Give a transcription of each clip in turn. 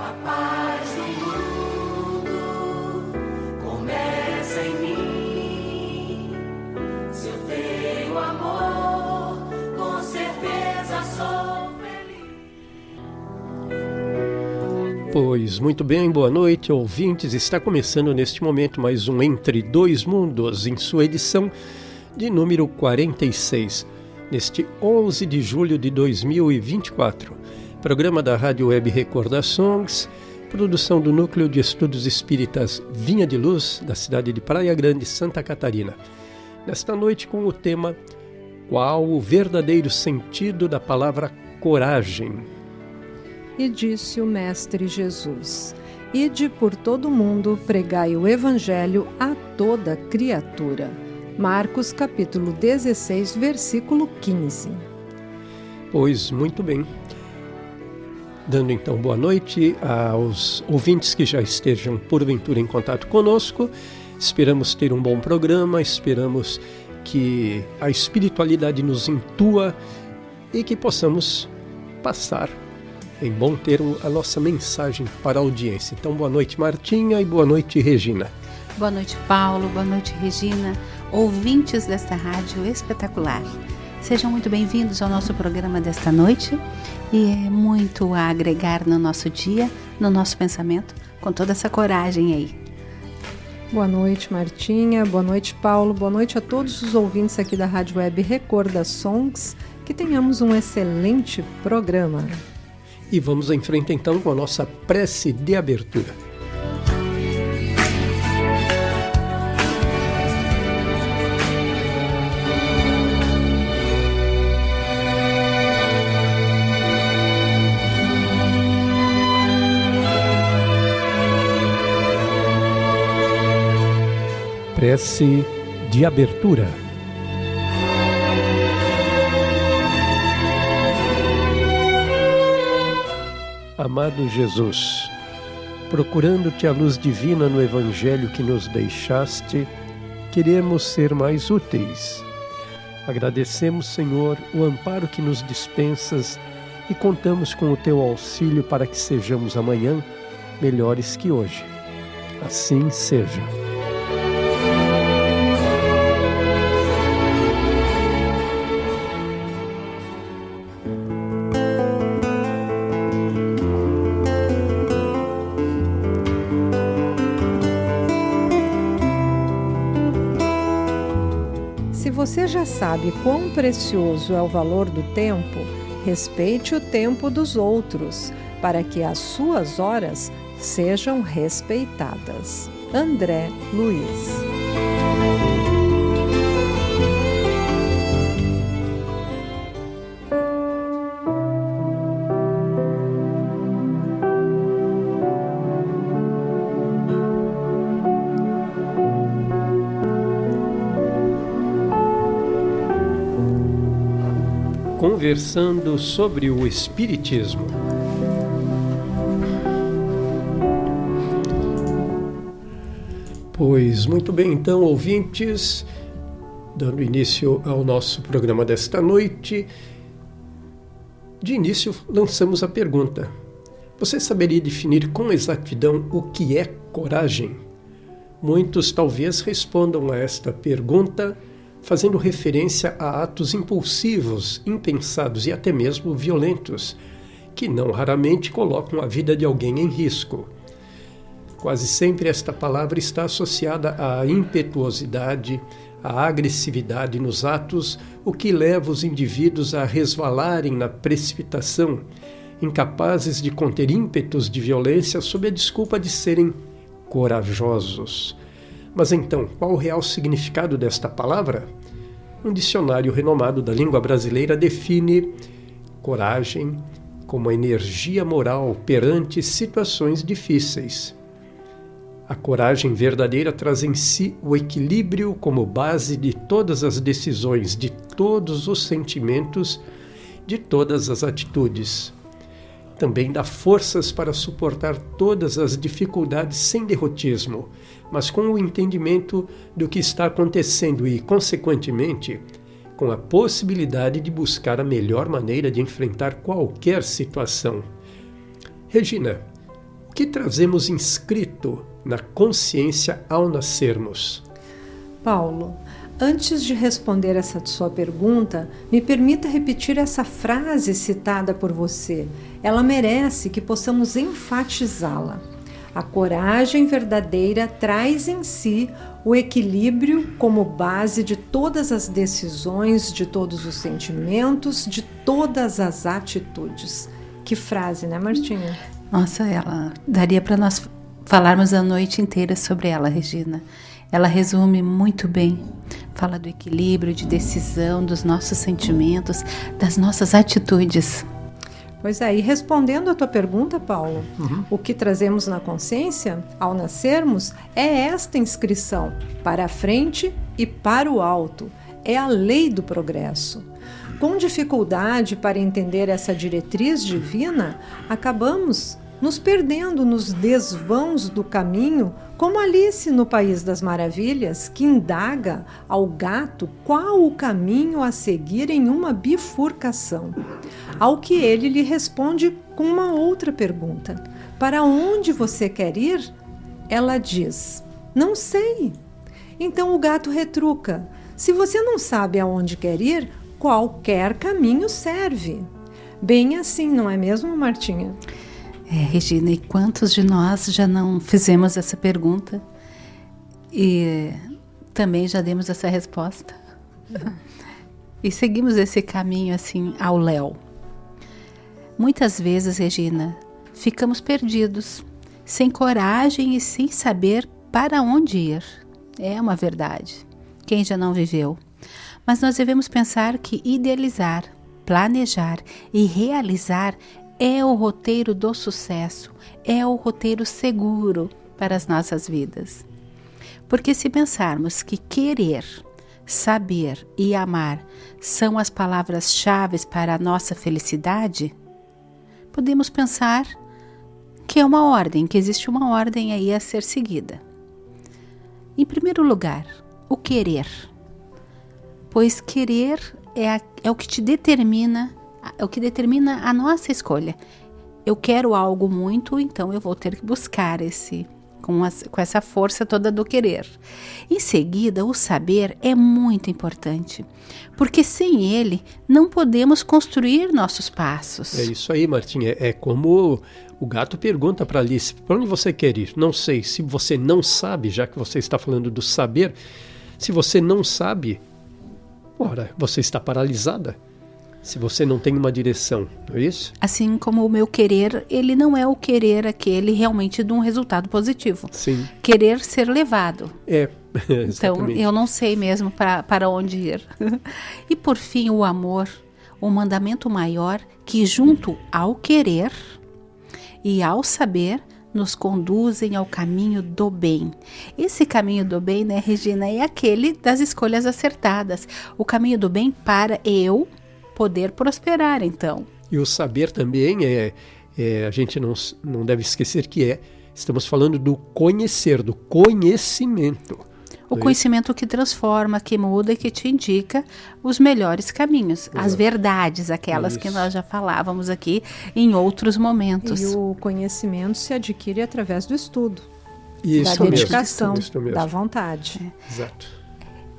A paz do mundo começa em mim. Se eu tenho amor, com certeza sou feliz. Pois muito bem, boa noite, ouvintes. Está começando neste momento mais um Entre Dois Mundos, em sua edição de número 46, neste 11 de julho de 2024. Programa da Rádio Web Recordações, produção do Núcleo de Estudos Espíritas Vinha de Luz, da cidade de Praia Grande, Santa Catarina. Nesta noite com o tema Qual o verdadeiro sentido da palavra coragem? E disse o Mestre Jesus: Ide por todo o mundo, pregai o Evangelho a toda criatura. Marcos capítulo 16, versículo 15. Pois muito bem. Dando então boa noite aos ouvintes que já estejam porventura em contato conosco. Esperamos ter um bom programa, esperamos que a espiritualidade nos intua e que possamos passar em bom termo a nossa mensagem para a audiência. Então boa noite, Martinha, e boa noite, Regina. Boa noite, Paulo, boa noite, Regina, ouvintes desta rádio espetacular. Sejam muito bem-vindos ao nosso programa desta noite e é muito a agregar no nosso dia, no nosso pensamento, com toda essa coragem aí. Boa noite, Martinha, boa noite, Paulo, boa noite a todos os ouvintes aqui da Rádio Web Recordações, que tenhamos um excelente programa. E vamos em frente então com a nossa prece de abertura. Prece de abertura. Amado Jesus, procurando-te a luz divina no Evangelho que nos deixaste, queremos ser mais úteis. Agradecemos, Senhor, o amparo que nos dispensas e contamos com o teu auxílio para que sejamos amanhã melhores que hoje. Assim seja. Você já sabe quão precioso é o valor do tempo? Respeite o tempo dos outros, para que as suas horas sejam respeitadas. André Luiz. Conversando sobre o Espiritismo. Pois muito bem, então, ouvintes, dando início ao nosso programa desta noite, de início lançamos a pergunta: você saberia definir com exatidão o que é coragem? Muitos talvez respondam a esta pergunta fazendo referência a atos impulsivos, impensados e até mesmo violentos, que não raramente colocam a vida de alguém em risco. Quase sempre esta palavra está associada à impetuosidade, à agressividade nos atos, o que leva os indivíduos a resvalarem na precipitação, incapazes de conter ímpetos de violência sob a desculpa de serem corajosos. Mas então, qual o real significado desta palavra? Um dicionário renomado da língua brasileira define coragem como a energia moral perante situações difíceis. A coragem verdadeira traz em si o equilíbrio como base de todas as decisões, de todos os sentimentos, de todas as atitudes. Também dá forças para suportar todas as dificuldades sem derrotismo, mas com o entendimento do que está acontecendo e, consequentemente, com a possibilidade de buscar a melhor maneira de enfrentar qualquer situação. Regina, que trazemos inscrito na consciência ao nascermos? Paulo, antes de responder essa sua pergunta, me permita repetir essa frase citada por você. Ela merece que possamos enfatizá-la. A coragem verdadeira traz em si o equilíbrio como base de todas as decisões, de todos os sentimentos, de todas as atitudes. Que frase, né, Martinha? Nossa, ela daria para nós falarmos a noite inteira sobre ela, Regina. Ela resume muito bem, fala do equilíbrio, de decisão, dos nossos sentimentos, das nossas atitudes. Pois é, e respondendo a tua pergunta, Paulo, o que trazemos na consciência ao nascermos é esta inscrição para a frente e para o alto. É a lei do progresso. Com dificuldade para entender essa diretriz divina, acabamos nos perdendo nos desvãos do caminho, como Alice no País das Maravilhas, que indaga ao gato qual o caminho a seguir em uma bifurcação. Ao que ele lhe responde com uma outra pergunta: para onde você quer ir? Ela diz: não sei. Então o gato retruca: se você não sabe aonde quer ir, qualquer caminho serve. Bem assim, não é mesmo, Martinha? Regina, e quantos de nós já não fizemos essa pergunta e também já demos essa resposta? E seguimos esse caminho assim ao léu. Muitas vezes, Regina, ficamos perdidos, sem coragem e sem saber para onde ir. É uma verdade. Quem já não viveu? Mas nós devemos pensar que idealizar, planejar e realizar é o roteiro do sucesso, é o roteiro seguro para as nossas vidas. Porque se pensarmos que querer, saber e amar são as palavras-chave para a nossa felicidade, podemos pensar que é uma ordem, que existe uma ordem aí a ser seguida. Em primeiro lugar, o querer. Pois querer é o que te determina, é o que determina a nossa escolha. Eu quero algo muito, então eu vou ter que buscar com essa força toda do querer. Em seguida, o saber é muito importante, porque sem ele não podemos construir nossos passos. É isso aí, Martinha. É como o gato pergunta para Alice: para onde você quer ir? Não sei. Se você não sabe, já que você está falando do saber, se você não sabe, ora, você está paralisada. Se você não tem uma direção, não é isso? Assim como o meu querer, ele não é o querer aquele realmente de um resultado positivo. Sim. Querer ser levado. Exatamente. Então, eu não sei mesmo para onde ir. E por fim, o amor, o mandamento maior que junto ao querer e ao saber nos conduzem ao caminho do bem. Esse caminho do bem, né, Regina, é aquele das escolhas acertadas. O caminho do bem para eu poder prosperar, então. E o saber também a gente não deve esquecer que estamos falando do conhecer, do conhecimento. O conhecimento que transforma, que muda e que te indica os melhores caminhos, as verdades, aquelas que nós já falávamos aqui em outros momentos. E o conhecimento se adquire através do estudo, isso da mesmo, dedicação, isso mesmo. da vontade. Exato.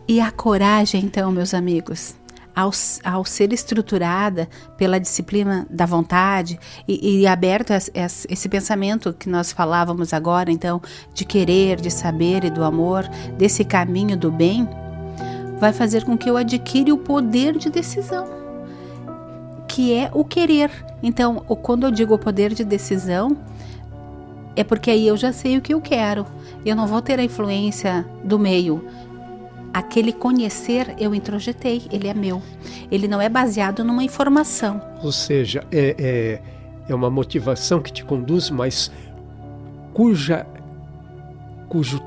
E a coragem, então, meus amigos, ao ser estruturada pela disciplina da vontade e aberto a esse pensamento que nós falávamos agora, então, de querer, de saber e do amor, desse caminho do bem, vai fazer com que eu adquire o poder de decisão, que é o querer. Então, quando eu digo o poder de decisão, é porque aí eu já sei o que eu quero. Eu não vou ter a influência do meio. Aquele conhecer eu introjetei, ele é meu. Ele não é baseado numa informação. Ou seja, é uma motivação que te conduz, mas cujo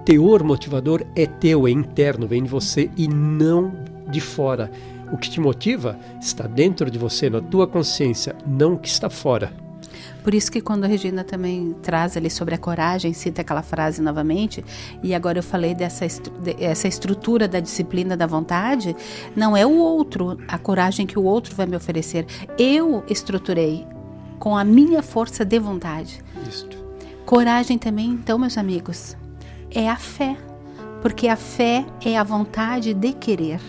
teor motivador é teu, é interno, vem de você e não de fora. O que te motiva está dentro de você, na tua consciência, não o que está fora. Por isso que quando a Regina também traz ali sobre a coragem, cita aquela frase novamente, e agora eu falei essa estrutura da disciplina da vontade, não é o outro, a coragem que o outro vai me oferecer. Eu estruturei com a minha força de vontade. Isso. Coragem também, então, meus amigos, é a fé, porque a fé é a vontade de querer.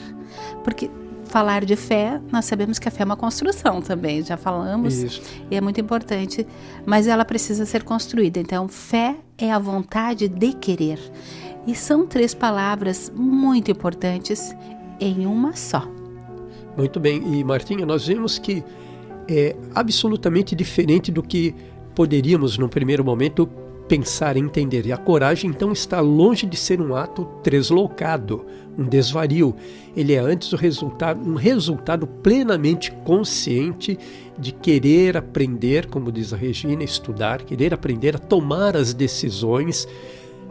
Porque falar de fé, nós sabemos que a fé é uma construção também, já falamos. Isso. E é muito importante, mas ela precisa ser construída. Então, fé é a vontade de querer. E são 3 palavras muito importantes em uma só. Muito bem. E, Martinha, nós vemos que é absolutamente diferente do que poderíamos, num primeiro momento, pensar e entender. E a coragem, então, está longe de ser um ato deslocado, um desvario. Ele é antes um resultado plenamente consciente de querer aprender, como diz a Regina, estudar, querer aprender a tomar as decisões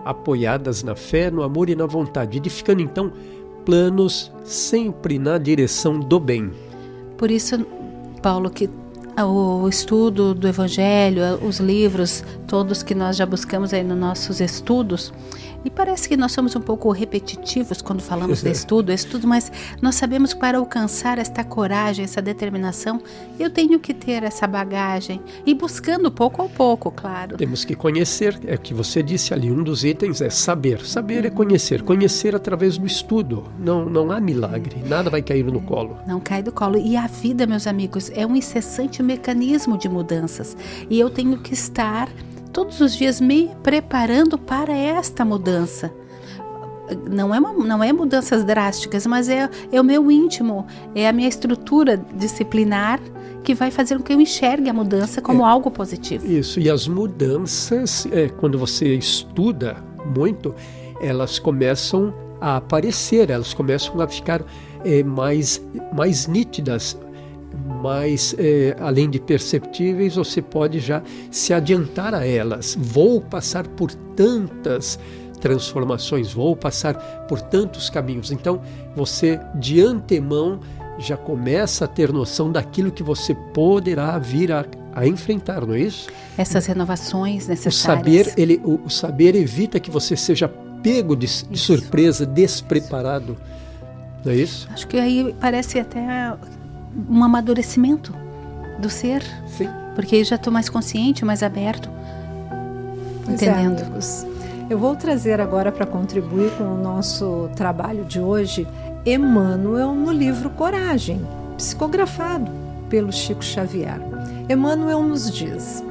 apoiadas na fé, no amor e na vontade, edificando, então, planos sempre na direção do bem. Por isso, Paulo, que o estudo do Evangelho, os livros, todos que nós já buscamos aí nos nossos estudos, e parece que nós somos um pouco repetitivos quando falamos de estudo, mas nós sabemos que para alcançar esta coragem, essa determinação, eu tenho que ter essa bagagem, e buscando pouco a pouco, claro. Temos que conhecer, é o que você disse ali, um dos itens é saber. Saber é conhecer através do estudo. Não há milagre, nada vai cair no colo. Não cai do colo. E a vida, meus amigos, é um incessante mecanismo de mudanças, e eu tenho que estar todos os dias me preparando para esta mudança. Não é mudanças drásticas, mas é o meu íntimo, é a minha estrutura disciplinar que vai fazer com que eu enxergue a mudança como algo positivo. Isso, e as mudanças, quando você estuda muito, elas começam a aparecer, elas começam a ficar mais nítidas, mas além de perceptíveis, você pode já se adiantar a elas. Vou passar por tantas transformações, vou passar por tantos caminhos. Então, você de antemão já começa a ter noção daquilo que você poderá vir a enfrentar, não é isso? Essas renovações necessárias. O saber evita que você seja pego de surpresa, despreparado, não é isso? Acho que aí parece até um amadurecimento do ser. Sim. Porque eu já estou mais consciente, mais aberto, entendendo. Amigos, eu vou trazer agora para contribuir com o nosso trabalho de hoje, Emmanuel no livro Coragem, psicografado pelo Chico Xavier. Emmanuel nos diz: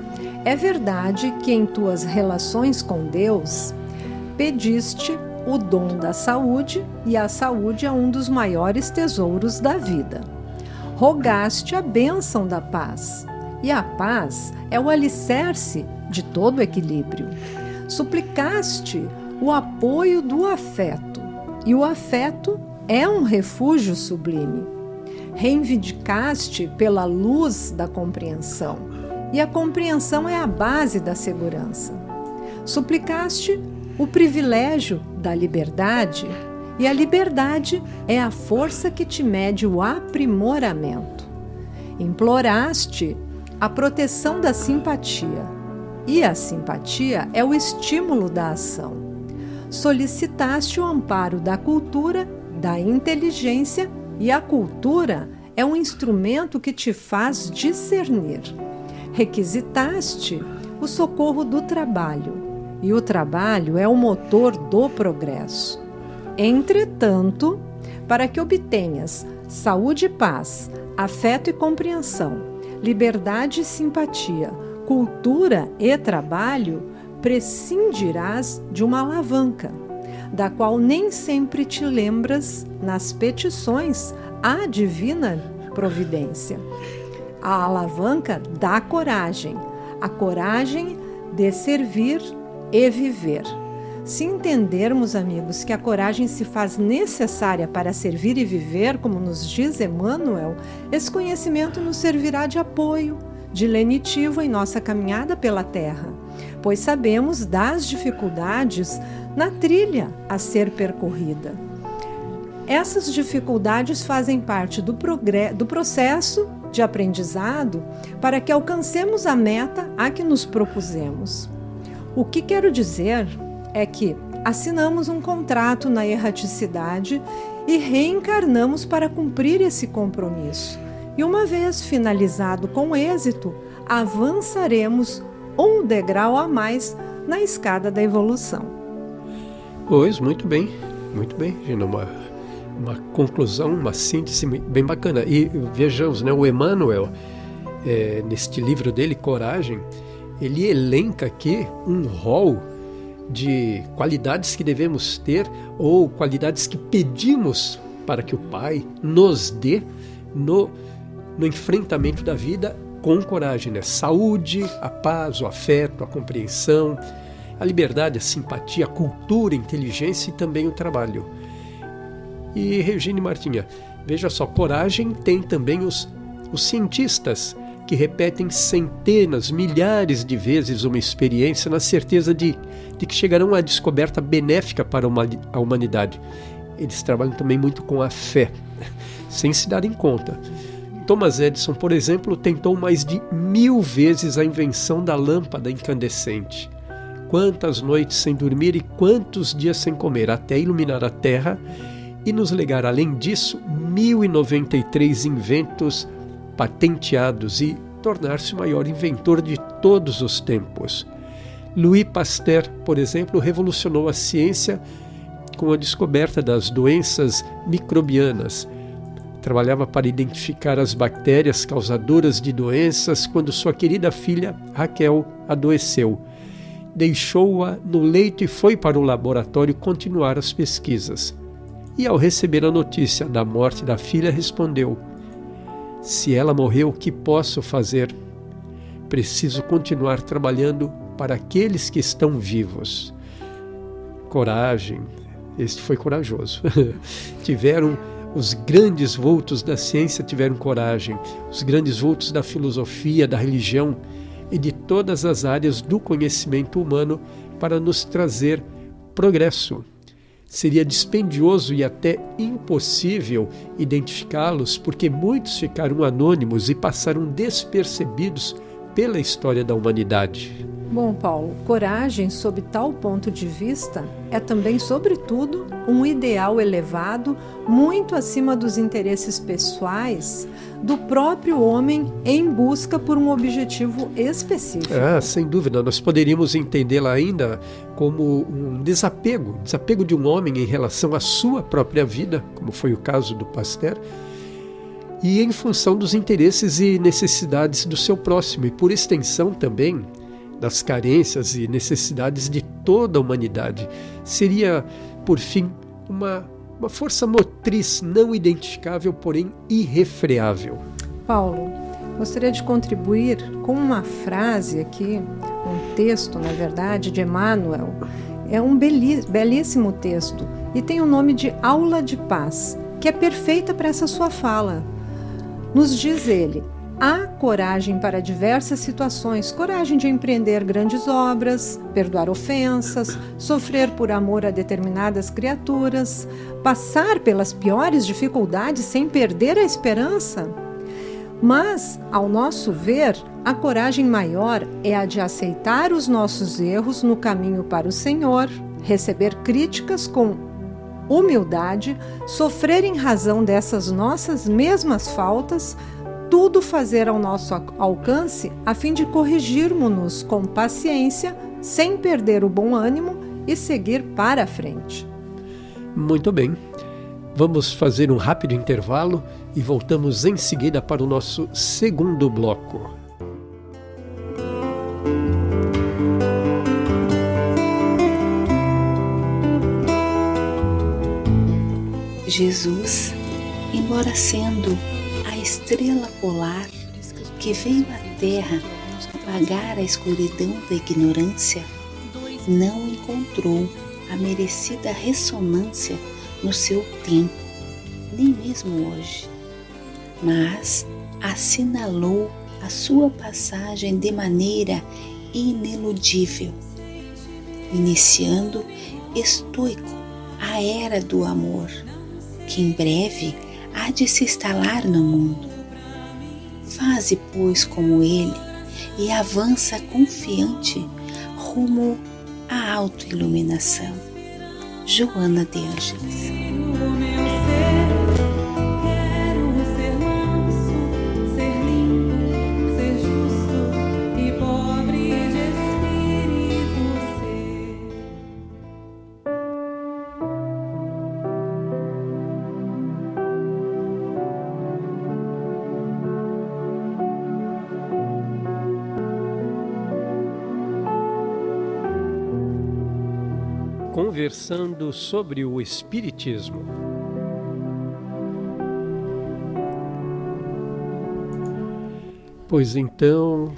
é verdade que em tuas relações com Deus pediste o dom da saúde, e a saúde é um dos maiores tesouros da vida. Rogaste a bênção da paz, e a paz é o alicerce de todo equilíbrio. Suplicaste o apoio do afeto, e o afeto é um refúgio sublime. Reivindicaste pela luz da compreensão, e a compreensão é a base da segurança. Suplicaste o privilégio da liberdade, e a liberdade é a força que te mede o aprimoramento. Imploraste a proteção da simpatia, e a simpatia é o estímulo da ação. Solicitaste o amparo da cultura, da inteligência, e a cultura é um instrumento que te faz discernir. Requisitaste o socorro do trabalho, e o trabalho é o motor do progresso. Entretanto, para que obtenhas saúde e paz, afeto e compreensão, liberdade e simpatia, cultura e trabalho, prescindirás de uma alavanca, da qual nem sempre te lembras nas petições à divina providência. A alavanca da coragem, a coragem de servir e viver. Se entendermos, amigos, que a coragem se faz necessária para servir e viver, como nos diz Emmanuel, esse conhecimento nos servirá de apoio, de lenitivo em nossa caminhada pela terra, pois sabemos das dificuldades na trilha a ser percorrida. Essas dificuldades fazem parte do processo de aprendizado para que alcancemos a meta a que nos propusemos. O que quero dizer é que assinamos um contrato na erraticidade e reencarnamos para cumprir esse compromisso. E uma vez finalizado com êxito, avançaremos um degrau a mais na escada da evolução. Pois, muito bem, Gina, uma conclusão, uma síntese bem bacana. E vejamos, né, o Emmanuel, neste livro dele, Coragem, ele elenca aqui um rol de qualidades que devemos ter ou qualidades que pedimos para que o Pai nos dê no enfrentamento da vida com coragem, né? Saúde, a paz, o afeto, a compreensão, a liberdade, a simpatia, a cultura, a inteligência e também o trabalho. E Regina e Martinha, veja só, coragem tem também os cientistas que repetem centenas, milhares de vezes uma experiência na certeza de que chegarão à descoberta benéfica para a humanidade. Eles trabalham também muito com a fé, sem se darem conta. Thomas Edison, por exemplo, tentou mais de 1000 vezes a invenção da lâmpada incandescente. Quantas noites sem dormir e quantos dias sem comer, até iluminar a Terra e nos legar, além disso, 1093 inventos patenteados e tornar-se o maior inventor de todos os tempos. Louis Pasteur, por exemplo, revolucionou a ciência com a descoberta das doenças microbianas. Trabalhava para identificar as bactérias causadoras de doenças quando sua querida filha Raquel adoeceu. Deixou-a no leito e foi para o laboratório continuar as pesquisas. E ao receber a notícia da morte da filha, respondeu: se ela morreu, o que posso fazer? Preciso continuar trabalhando para aqueles que estão vivos. Coragem, este foi corajoso. Os grandes vultos da ciência tiveram coragem, os grandes vultos da filosofia, da religião e de todas as áreas do conhecimento humano para nos trazer progresso. Seria dispendioso e até impossível identificá-los, porque muitos ficaram anônimos e passaram despercebidos pela história da humanidade. Bom, Paulo, coragem, sob tal ponto de vista, é também, sobretudo, um ideal elevado, muito acima dos interesses pessoais do próprio homem em busca por um objetivo específico. Sem dúvida, nós poderíamos entendê-la ainda como um desapego de um homem em relação à sua própria vida, como foi o caso do Pasteur, e em função dos interesses e necessidades do seu próximo, e por extensão também das carências e necessidades de toda a humanidade. Seria, por fim, uma força motriz não identificável, porém irrefreável. Paulo, gostaria de contribuir com uma frase aqui, um texto, na verdade, de Emmanuel. É um belíssimo texto e tem o nome de Aula de Paz, que é perfeita para essa sua fala. Nos diz ele: há coragem para diversas situações, coragem de empreender grandes obras, perdoar ofensas, sofrer por amor a determinadas criaturas, passar pelas piores dificuldades sem perder a esperança. Mas, ao nosso ver, a coragem maior é a de aceitar os nossos erros no caminho para o Senhor, receber críticas com humildade, sofrer em razão dessas nossas mesmas faltas, tudo fazer ao nosso alcance a fim de corrigirmos-nos com paciência, sem perder o bom ânimo e seguir para a frente. Muito bem. Vamos fazer um rápido intervalo e voltamos em seguida para o nosso segundo bloco. Jesus, embora sendo a estrela polar que veio à Terra apagar a escuridão da ignorância, não encontrou a merecida ressonância no seu tempo, nem mesmo hoje, mas assinalou a sua passagem de maneira ineludível, iniciando estoico a era do amor, que em breve há de se instalar no mundo. Faze, pois, como ele e avança confiante rumo à autoiluminação. Joana de Ângeles. conversando sobre o Espiritismo. Pois então,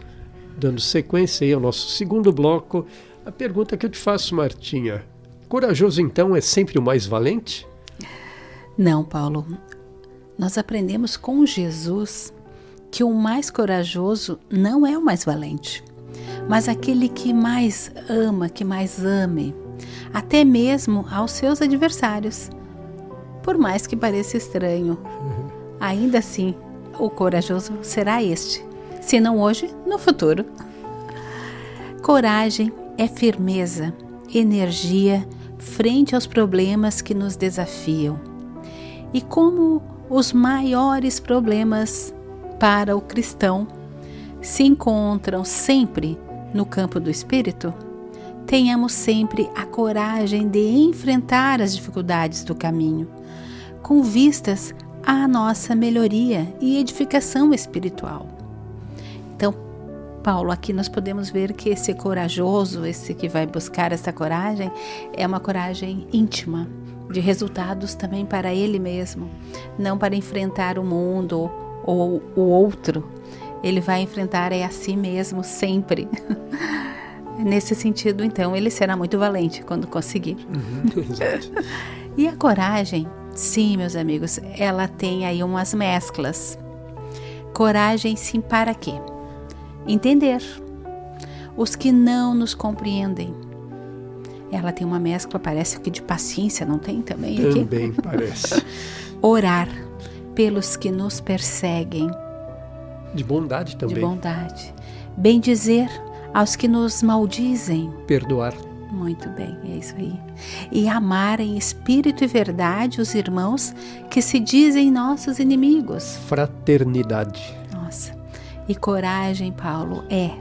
dando sequência aí ao nosso segundo bloco, a pergunta que eu te faço, Martinha: corajoso então é sempre o mais valente? Não, Paulo. Nós aprendemos com Jesus que o mais corajoso não é o mais valente, mas aquele que mais ama, que mais ame, até mesmo aos seus adversários. Por mais que pareça estranho, ainda assim, o corajoso será este, se não hoje, no futuro. Coragem é firmeza, energia frente aos problemas que nos desafiam. E como os maiores problemas para o cristão se encontram sempre no campo do espírito, tenhamos sempre a coragem de enfrentar as dificuldades do caminho, com vistas à nossa melhoria e edificação espiritual. Então, Paulo, aqui nós podemos ver que esse corajoso, esse que vai buscar essa coragem, é uma coragem íntima, de resultados também para ele mesmo, não para enfrentar o mundo ou o outro. Ele vai enfrentar a si mesmo sempre. Nesse sentido, então, ele será muito valente quando conseguir. Exato. E a coragem, sim, meus amigos, ela tem aí umas mesclas. Coragem, sim, para quê? Entender os que não nos compreendem. Ela tem uma mescla, parece que de paciência, não tem também aqui? Também parece. Orar pelos que nos perseguem. De bondade também. De bondade. Bendizer aos que nos maldizem. Perdoar. Muito bem, é isso aí. E amar em espírito e verdade os irmãos que se dizem nossos inimigos. Fraternidade. Nossa. E coragem, Paulo, é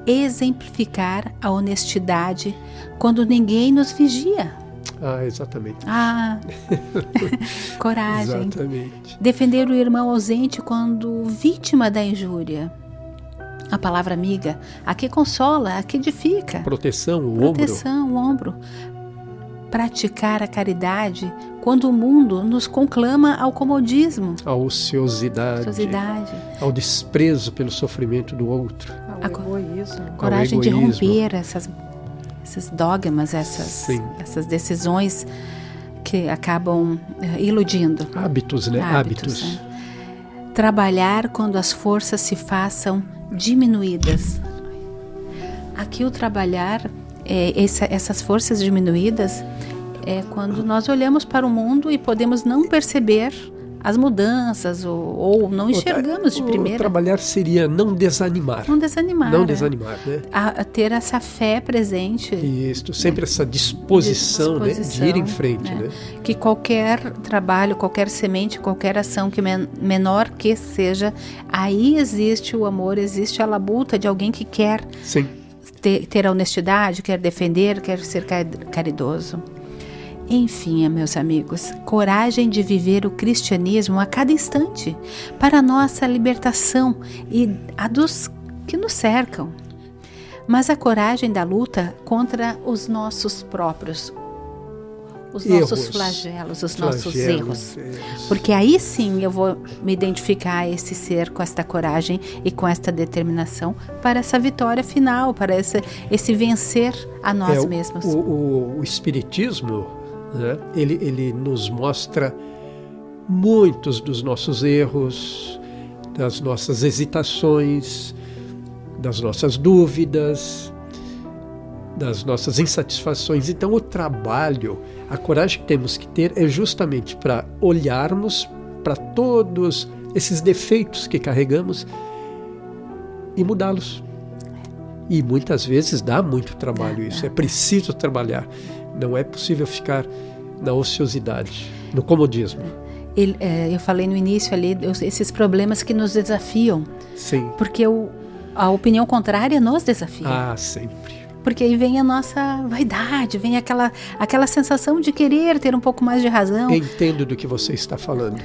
exemplificar a honestidade quando ninguém nos vigia. Ah, exatamente. Coragem. Exatamente. Defender o irmão ausente quando vítima da injúria. A palavra amiga, a que consola, a que edifica. Proteção, o Proteção, o ombro. Praticar a caridade quando o mundo nos conclama ao comodismo. A ociosidade. Ao desprezo pelo sofrimento do outro. Ao egoísmo. Coragem ao de egoísmo. romper esses dogmas, essas decisões que acabam iludindo. Hábitos, né? Hábitos. Né? Trabalhar quando as forças se façam diminuídas. Aqui o trabalhar, essas forças diminuídas, é quando nós olhamos para o mundo e podemos não perceber as mudanças ou não enxergamos de primeira. Trabalhar seria não desanimar. Não desanimar. Não desanimar, né? A ter essa fé presente. Isso, sempre essa disposição, né, de ir em frente, né? Que qualquer trabalho, qualquer semente, qualquer ação que menor que seja, aí existe o amor, existe a labuta de alguém que quer ter a honestidade, quer defender, quer ser caridoso. Enfim, meus amigos, coragem de viver o cristianismo a cada instante, para a nossa libertação e a dos que nos cercam. Mas a coragem da luta contra os nossos próprios, os nossos flagelos, os nossos erros. Porque aí sim eu vou me identificar a esse ser com esta coragem e com esta determinação para essa vitória final, para esse vencer a nós mesmos. O Espiritismo, né, ele nos mostra muitos dos nossos erros, das nossas hesitações, das nossas dúvidas, das nossas insatisfações. Então o trabalho, a coragem que temos que ter é justamente para olharmos para todos esses defeitos que carregamos e mudá-los. E muitas vezes dá muito trabalho isso, é preciso trabalhar. Não é possível ficar na ociosidade, no comodismo. Eu falei no início ali, esses problemas que nos desafiam. Sim. Porque a opinião contrária nos desafia. Ah, sempre. Porque aí vem a nossa vaidade, vem aquela sensação de querer ter um pouco mais de razão. Entendo do que você está falando.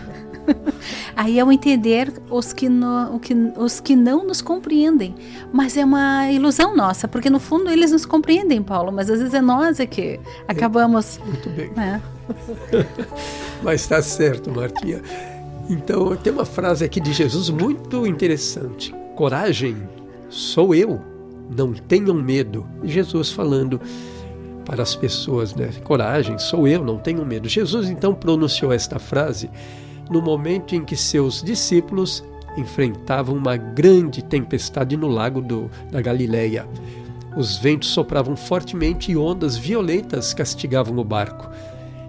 Aí é o entender os que não nos compreendem. Mas é uma ilusão nossa, porque no fundo eles nos compreendem, Paulo, mas às vezes é nós que acabamos... Muito bem. Né? Mas está certo, Martinha. Então, tem uma frase aqui de Jesus muito interessante. Coragem, sou eu, não tenham medo. Jesus falando para as pessoas, né? Coragem, sou eu, não tenham medo. Jesus então pronunciou esta frase no momento em que seus discípulos enfrentavam uma grande tempestade no lago da Galileia. Os ventos sopravam fortemente e ondas violentas castigavam o barco.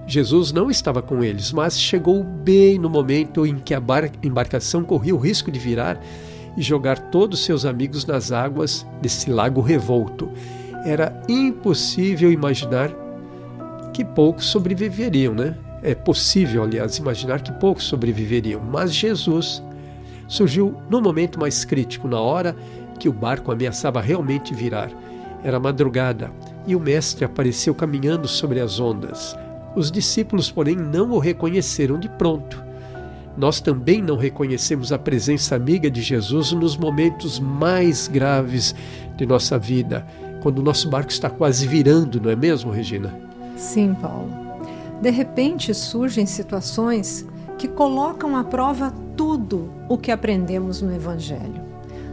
Jesus não estava com eles, mas chegou bem no momento em que a embarcação corria o risco de virar e jogar todos seus amigos nas águas desse lago revolto. Era impossível imaginar que poucos sobreviveriam, né? É possível, aliás, imaginar que poucos sobreviveriam, mas Jesus surgiu no momento mais crítico, na hora que o barco ameaçava realmente virar. Era madrugada e o mestre apareceu caminhando sobre as ondas. Os discípulos, porém, não o reconheceram de pronto. Nós também não reconhecemos a presença amiga de Jesus nos momentos mais graves de nossa vida, quando o nosso barco está quase virando, não é mesmo, Regina? Sim, Paulo. De repente surgem situações que colocam à prova tudo o que aprendemos no Evangelho.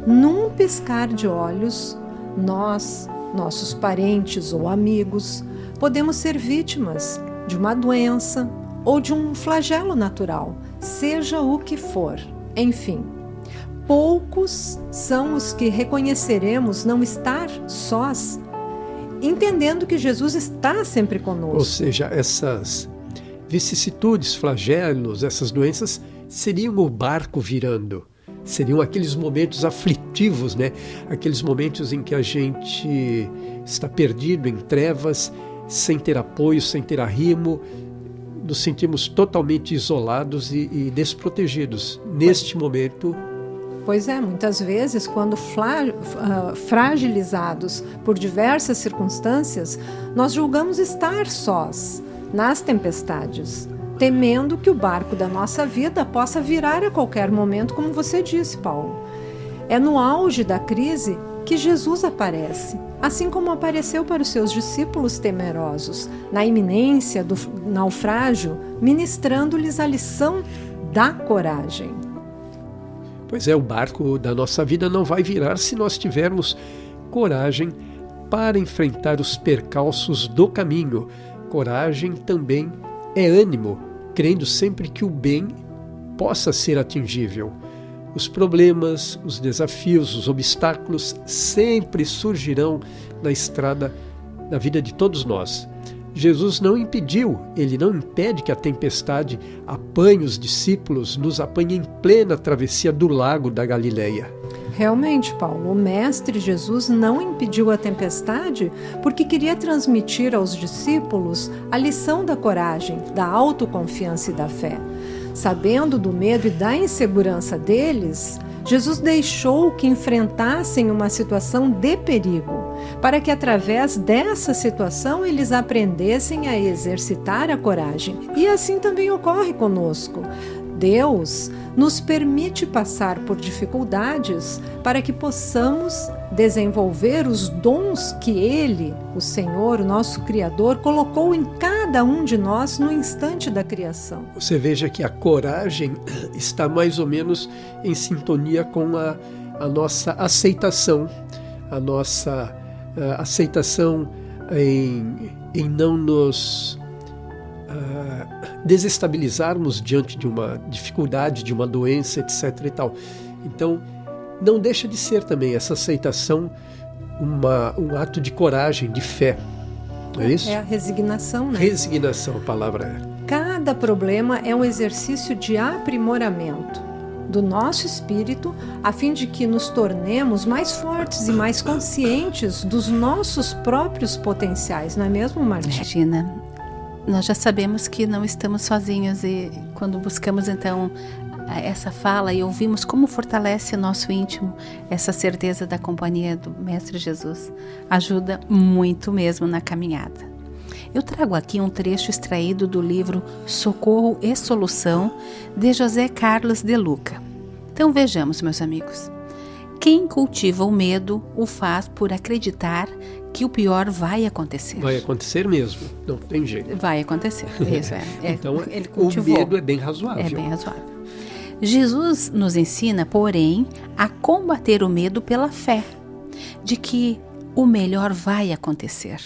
Num piscar de olhos, nós, nossos parentes ou amigos, podemos ser vítimas de uma doença ou de um flagelo natural, seja o que for. Enfim, poucos são os que reconheceremos não estar sós, entendendo que Jesus está sempre conosco. Ou seja, essas vicissitudes, flagelos, essas doenças seriam o barco virando. Seriam aqueles momentos aflitivos, né? Aqueles momentos em que a gente está perdido em trevas, sem ter apoio, sem ter arrimo, nos sentimos totalmente isolados e desprotegidos neste momento. Pois é, muitas vezes, quando fragilizados por diversas circunstâncias, nós julgamos estar sós nas tempestades, temendo que o barco da nossa vida possa virar a qualquer momento, como você disse, Paulo. É no auge da crise que Jesus aparece, assim como apareceu para os seus discípulos temerosos, na iminência do naufrágio, ministrando-lhes a lição da coragem. Pois é, o barco da nossa vida não vai virar se nós tivermos coragem para enfrentar os percalços do caminho. Coragem também é ânimo, crendo sempre que o bem possa ser atingível. Os problemas, os desafios, os obstáculos sempre surgirão na estrada da vida de todos nós. Jesus não impediu, ele não impede que a tempestade apanhe os discípulos, nos apanhe em plena travessia do lago da Galileia. Realmente, Paulo, o Mestre Jesus não impediu a tempestade porque queria transmitir aos discípulos a lição da coragem, da autoconfiança e da fé. Sabendo do medo e da insegurança deles, Jesus deixou que enfrentassem uma situação de perigo, para que através dessa situação eles aprendessem a exercitar a coragem. E assim também ocorre conosco. Deus nos permite passar por dificuldades para que possamos desenvolver os dons que Ele, o Senhor, o nosso Criador, colocou em cada um de nós no instante da criação. Você veja que a coragem está mais ou menos em sintonia com a nossa aceitação, a nossa aceitação em não nos desestabilizarmos diante de uma dificuldade, de uma doença, etc. e tal. Então, não deixa de ser também essa aceitação um ato de coragem, de fé. Não é isso? É a resignação, né? Resignação, a palavra é. Cada problema é um exercício de aprimoramento do nosso espírito, a fim de que nos tornemos mais fortes e mais conscientes dos nossos próprios potenciais, não é mesmo, Martinha? Regina, nós já sabemos que não estamos sozinhos e quando buscamos então essa fala e ouvimos como fortalece o nosso íntimo, essa certeza da companhia do Mestre Jesus, ajuda muito mesmo na caminhada. Eu trago aqui um trecho extraído do livro Socorro e Solução, de José Carlos de Luca. Então vejamos, meus amigos. Quem cultiva o medo o faz por acreditar que o pior vai acontecer. Vai acontecer mesmo, não tem jeito. Vai acontecer, isso Então, ele o cultivou. medo é bem razoável. É bem razoável. Jesus nos ensina, porém, a combater o medo pela fé, de que o melhor vai acontecer.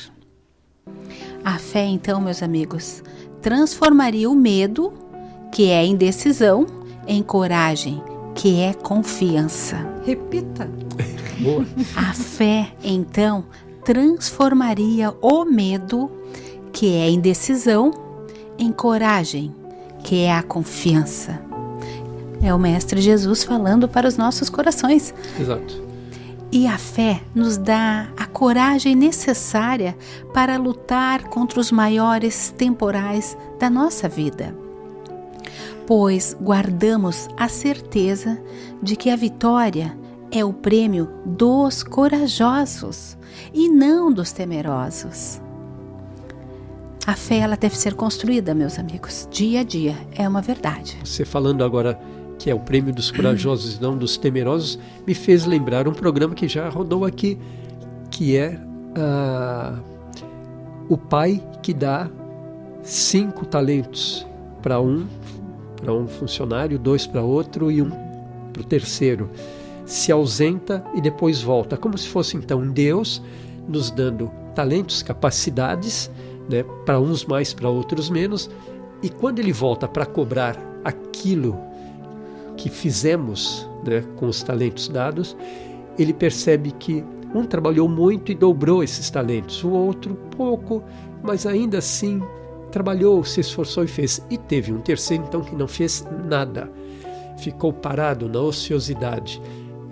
A fé, então, meus amigos, transformaria o medo, que é indecisão, em coragem, que é confiança. Repita. Boa. A fé, então, transformaria o medo, que é indecisão, em coragem, que é a confiança. É o Mestre Jesus falando para os nossos corações. Exato. E a fé nos dá a coragem necessária para lutar contra os maiores temporais da nossa vida. Pois guardamos a certeza de que a vitória é o prêmio dos corajosos e não dos temerosos. A fé, ela deve ser construída, meus amigos, dia a dia, é uma verdade. Você falando agora que é o prêmio dos corajosos e não dos temerosos, me fez lembrar um programa que já rodou aqui, que é o pai que dá 5 talentos para um funcionário, 2 para outro e 1 para o terceiro. Se ausenta e depois volta, como se fosse então Deus nos dando talentos, capacidades, né, para uns mais, para outros menos, e quando ele volta para cobrar aquilo que fizemos, né, com os talentos dados, ele percebe que um trabalhou muito e dobrou esses talentos, o outro pouco, mas ainda assim trabalhou, se esforçou e fez. E teve um terceiro então que não fez nada, ficou parado na ociosidade.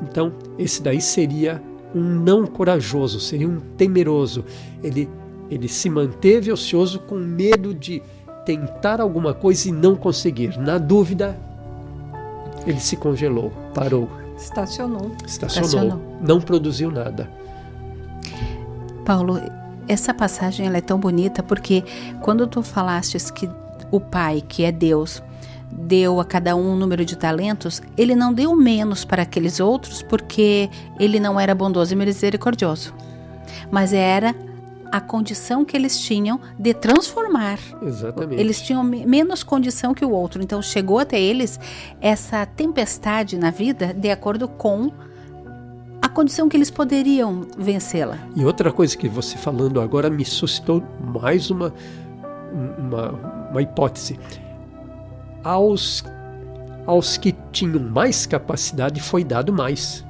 Então esse daí seria um não corajoso, seria um temeroso. Ele se manteve ocioso com medo de tentar alguma coisa e não conseguir. Na dúvida, ele se congelou, parou. Estacionou. Não produziu nada. Paulo, essa passagem ela é tão bonita porque quando tu falastes que o Pai, que é Deus, deu a cada um número de talentos, ele não deu menos para aqueles outros porque ele não era bondoso e misericordioso, mas era a condição que eles tinham de transformar. Exatamente. Eles tinham menos condição que o outro, então chegou até eles essa tempestade na vida de acordo com a condição que eles poderiam vencê-la. E outra coisa que você falando agora me suscitou mais uma hipótese. Aos que tinham mais capacidade foi dado mais.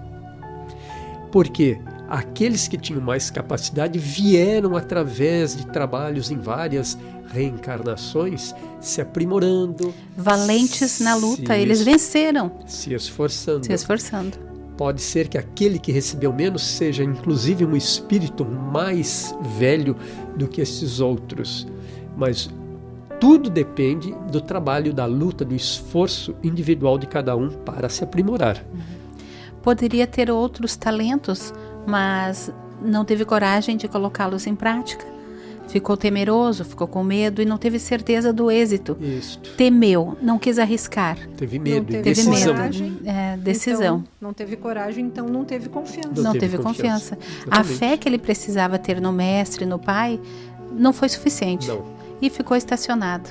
Porque aqueles que tinham mais capacidade vieram através de trabalhos em várias reencarnações, se aprimorando. Valentes na luta, eles venceram. Se esforçando. Pode ser que aquele que recebeu menos seja inclusive um espírito mais velho do que esses outros. Mas tudo depende do trabalho, da luta, do esforço individual de cada um para se aprimorar. Poderia ter outros talentos, mas não teve coragem de colocá-los em prática. Ficou temeroso, ficou com medo e não teve certeza do êxito. Isso. Temeu, não quis arriscar. Teve medo, não teve decisão. coragem, Decisão. Então, não teve coragem, então não teve confiança. Não teve confiança. A fé que ele precisava ter no Mestre, no Pai, não foi suficiente. Não. E ficou estacionado.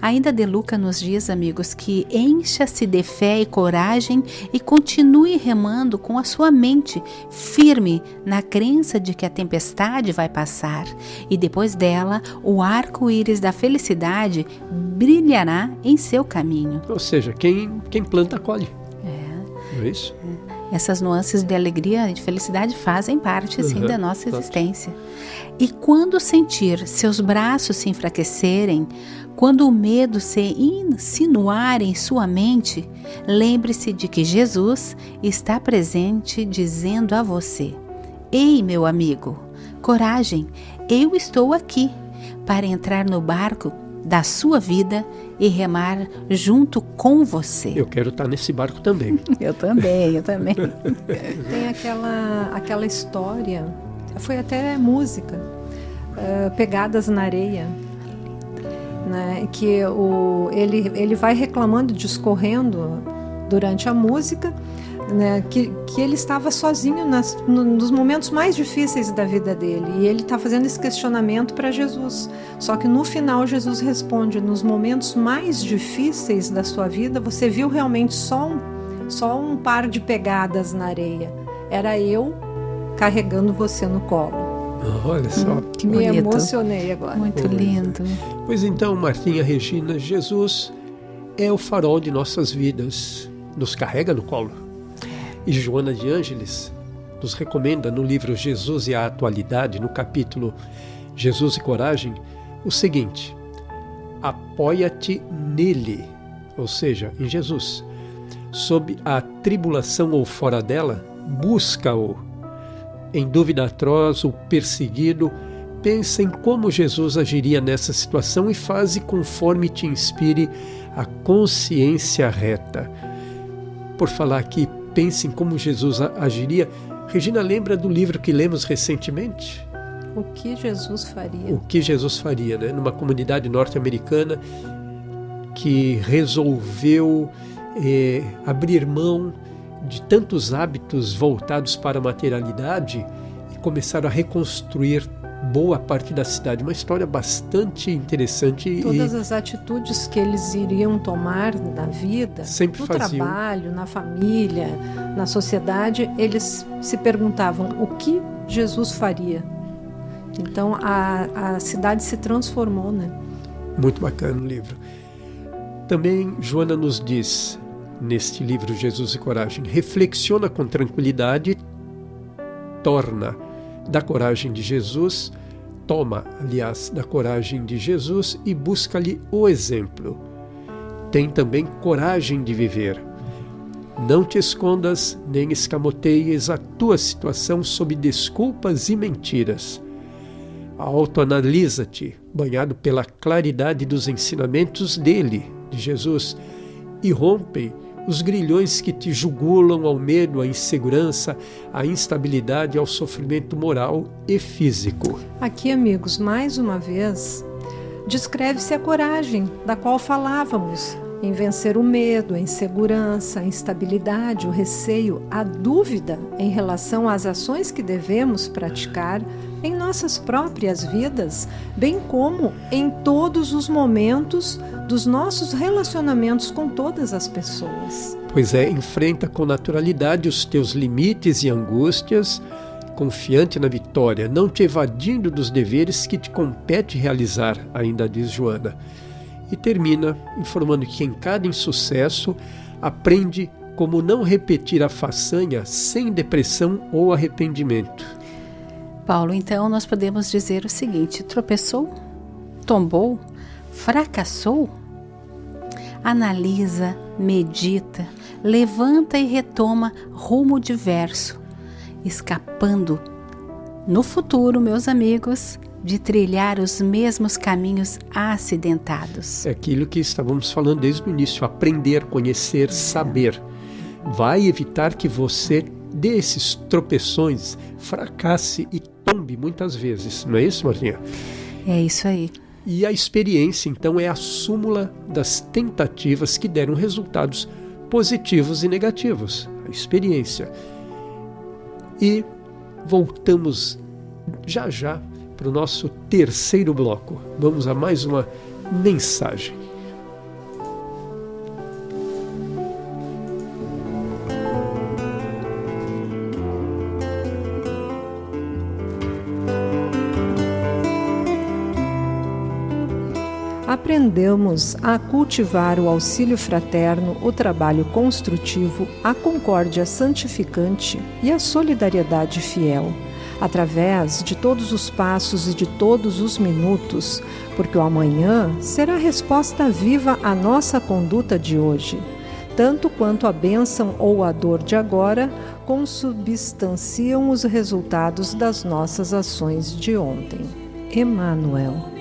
Ainda De Luca nos diz, amigos, que encha-se de fé e coragem e continue remando com a sua mente firme na crença de que a tempestade vai passar e depois dela o arco-íris da felicidade brilhará em seu caminho. Ou seja, quem planta, colhe. Não é isso? Essas nuances de alegria e de felicidade fazem parte, sim, da nossa existência. E quando sentir seus braços se enfraquecerem, quando o medo se insinuar em sua mente, lembre-se de que Jesus está presente dizendo a você: Ei, meu amigo, coragem, eu estou aqui para entrar no barco da sua vida e remar junto com você. Eu quero estar nesse barco também. Eu também. Tem aquela história, foi até música, pegadas na areia, né? Que ele vai reclamando, discorrendo durante a música, né? Que ele estava sozinho nos momentos mais difíceis da vida dele, e ele está fazendo esse questionamento para Jesus. Só que no final Jesus responde: nos momentos mais difíceis da sua vida, você viu realmente só um par de pegadas na areia. Era eu carregando você no colo. Olha só. Que me emocionei agora. Muito lindo. Pois então, Martinha, Regina, Jesus é o farol de nossas vidas, nos carrega no colo. E Joana de Ângeles nos recomenda no livro Jesus e a Atualidade, no capítulo Jesus e Coragem, o seguinte: apoia-te nele, ou seja, em Jesus. Sob a tribulação ou fora dela, busca-o. Em dúvida atroz ou perseguido, pensa em como Jesus agiria nessa situação e faze conforme te inspire a consciência reta. Por falar aqui, pense em como Jesus agiria. Regina, lembra do livro que lemos recentemente? O que Jesus faria? O que Jesus faria, né? Numa comunidade norte-americana que resolveu abrir mão de tantos hábitos voltados para a materialidade e começaram a reconstruir boa parte da cidade. Uma história bastante interessante. Todas as atitudes que eles iriam tomar na vida, sempre no faziam. trabalho, na família, na sociedade, eles se perguntavam o que Jesus faria. Então a cidade se transformou, né? Muito bacana o livro. Também Joana nos diz, neste livro Jesus e Coragem, reflexiona com tranquilidade, torna da coragem de Jesus, toma, aliás, da coragem de Jesus e busca-lhe o exemplo. Tem também coragem de viver. Não te escondas nem escamoteies a tua situação sob desculpas e mentiras. Autoanalisa-te, banhado pela claridade dos ensinamentos dele, de Jesus, e rompe os grilhões que te jugulam ao medo, à insegurança, à instabilidade, ao sofrimento moral e físico. Aqui, amigos, mais uma vez, descreve-se a coragem da qual falávamos, em vencer o medo, a insegurança, a instabilidade, o receio, a dúvida em relação às ações que devemos praticar em nossas próprias vidas, bem como em todos os momentos dos nossos relacionamentos com todas as pessoas. Pois é, enfrenta com naturalidade os teus limites e angústias, confiante na vitória, não te evadindo dos deveres que te compete realizar, ainda diz Joana. E termina informando que em cada insucesso aprende como não repetir a façanha sem depressão ou arrependimento. Paulo, então nós podemos dizer o seguinte: tropeçou, tombou, fracassou? Analisa, medita, levanta e retoma rumo diverso, escapando no futuro, meus amigos, de trilhar os mesmos caminhos acidentados. É aquilo que estávamos falando desde o início: aprender, conhecer, saber. Vai evitar que você dê esses tropeções, fracasse e tombe muitas vezes. Não é isso, Martinha? É isso aí. E a experiência, então, é a súmula das tentativas que deram resultados positivos e negativos. A experiência. E voltamos já já para o nosso terceiro bloco. Vamos a mais uma mensagem. Aprendamos a cultivar o auxílio fraterno, o trabalho construtivo, a concórdia santificante e a solidariedade fiel, através de todos os passos e de todos os minutos, porque o amanhã será resposta viva à nossa conduta de hoje, tanto quanto a bênção ou a dor de agora consubstanciam os resultados das nossas ações de ontem. Emmanuel.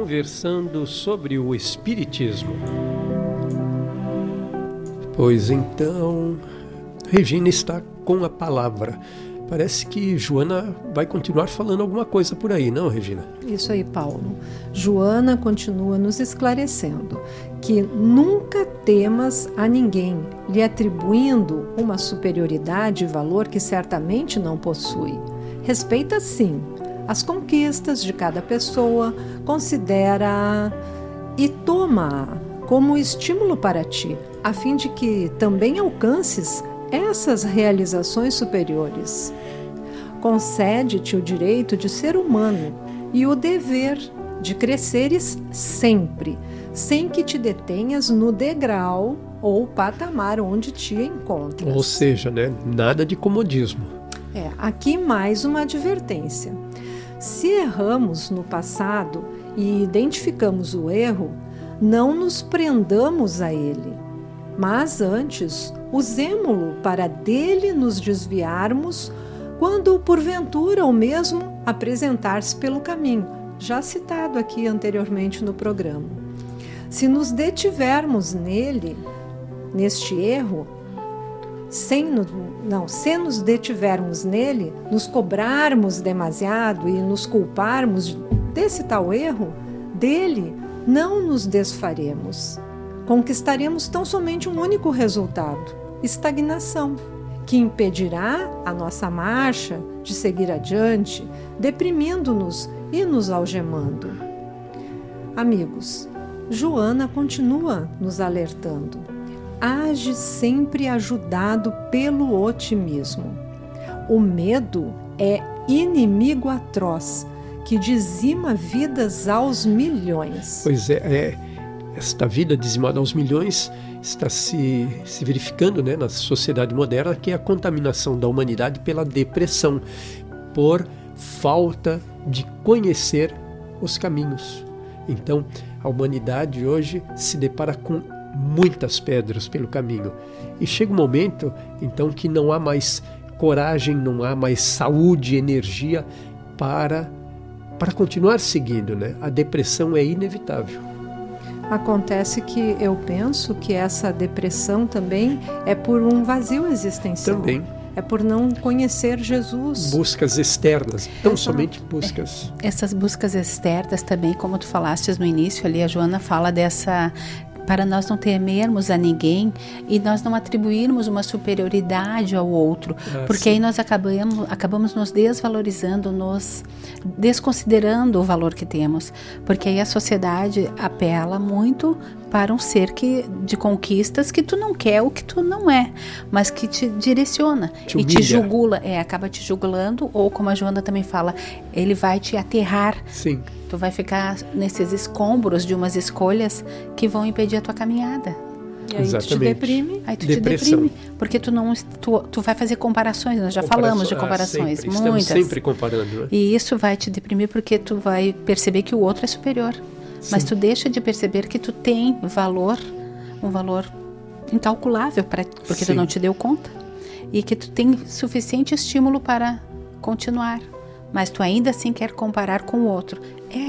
conversando sobre o Espiritismo. Pois então, Regina está com a palavra. Parece que Joana vai continuar falando alguma coisa por aí, não, Regina? Isso aí, Paulo. Joana continua nos esclarecendo que nunca temas a ninguém, lhe atribuindo uma superioridade e valor que certamente não possui. Respeita, sim, as conquistas de cada pessoa, considera e toma como estímulo para ti, a fim de que também alcances essas realizações superiores. Concede-te o direito de ser humano e o dever de cresceres sempre, sem que te detenhas no degrau ou patamar onde te encontras. Ou seja, né, nada de comodismo. Aqui mais uma advertência. Se erramos no passado e identificamos o erro, não nos prendamos a ele, mas antes usemo-lo para dele nos desviarmos quando porventura o mesmo apresentar-se pelo caminho, já citado aqui anteriormente no programa. Se nos detivermos neste erro, se nos detivermos nele, nos cobrarmos demasiado e nos culparmos desse tal erro, dele não nos desfaremos. Conquistaremos tão somente um único resultado: estagnação, que impedirá a nossa marcha de seguir adiante, deprimindo-nos e nos algemando. Amigos, Joana continua nos alertando. Age sempre ajudado pelo otimismo. O medo é inimigo atroz, que dizima vidas aos milhões. Pois esta vida dizimada aos milhões está se verificando, né, na sociedade moderna, que é a contaminação da humanidade pela depressão, por falta de conhecer os caminhos. Então, a humanidade hoje se depara com muitas pedras pelo caminho. E chega um momento, então, que não há mais coragem, não há mais saúde, energia para continuar seguindo, né? A depressão é inevitável. Acontece que eu penso que essa depressão também é por um vazio existencial. Também. É por não conhecer Jesus. Buscas externas, tão somente buscas. Essas buscas externas também, como tu falastes no início ali, a Joana fala dessa... para nós não temermos a ninguém e nós não atribuirmos uma superioridade ao outro, porque sim. aí nós acabamos nos desvalorizando, nos desconsiderando o valor que temos, porque aí a sociedade apela muito para um ser de conquistas que tu não quer, o que tu não é, mas que te direciona te e humilha. te julgula, acaba te julgando, ou como a Joana também fala, ele vai te aterrar. Sim. Tu vai ficar nesses escombros de umas escolhas que vão impedir a tua caminhada. E aí Exatamente. te deprime. Aí tu Depressão. te deprime, porque tu vai fazer comparações, nós já falamos de comparações, sempre. muitas. Estamos sempre comparando, né? E isso vai te deprimir porque tu vai perceber que o outro é superior. Sim. Mas tu deixa de perceber que tu tem valor, um valor incalculável, porque Sim. tu não te deu conta. E que tu tem suficiente estímulo para continuar. Mas tu ainda assim quer comparar com o outro.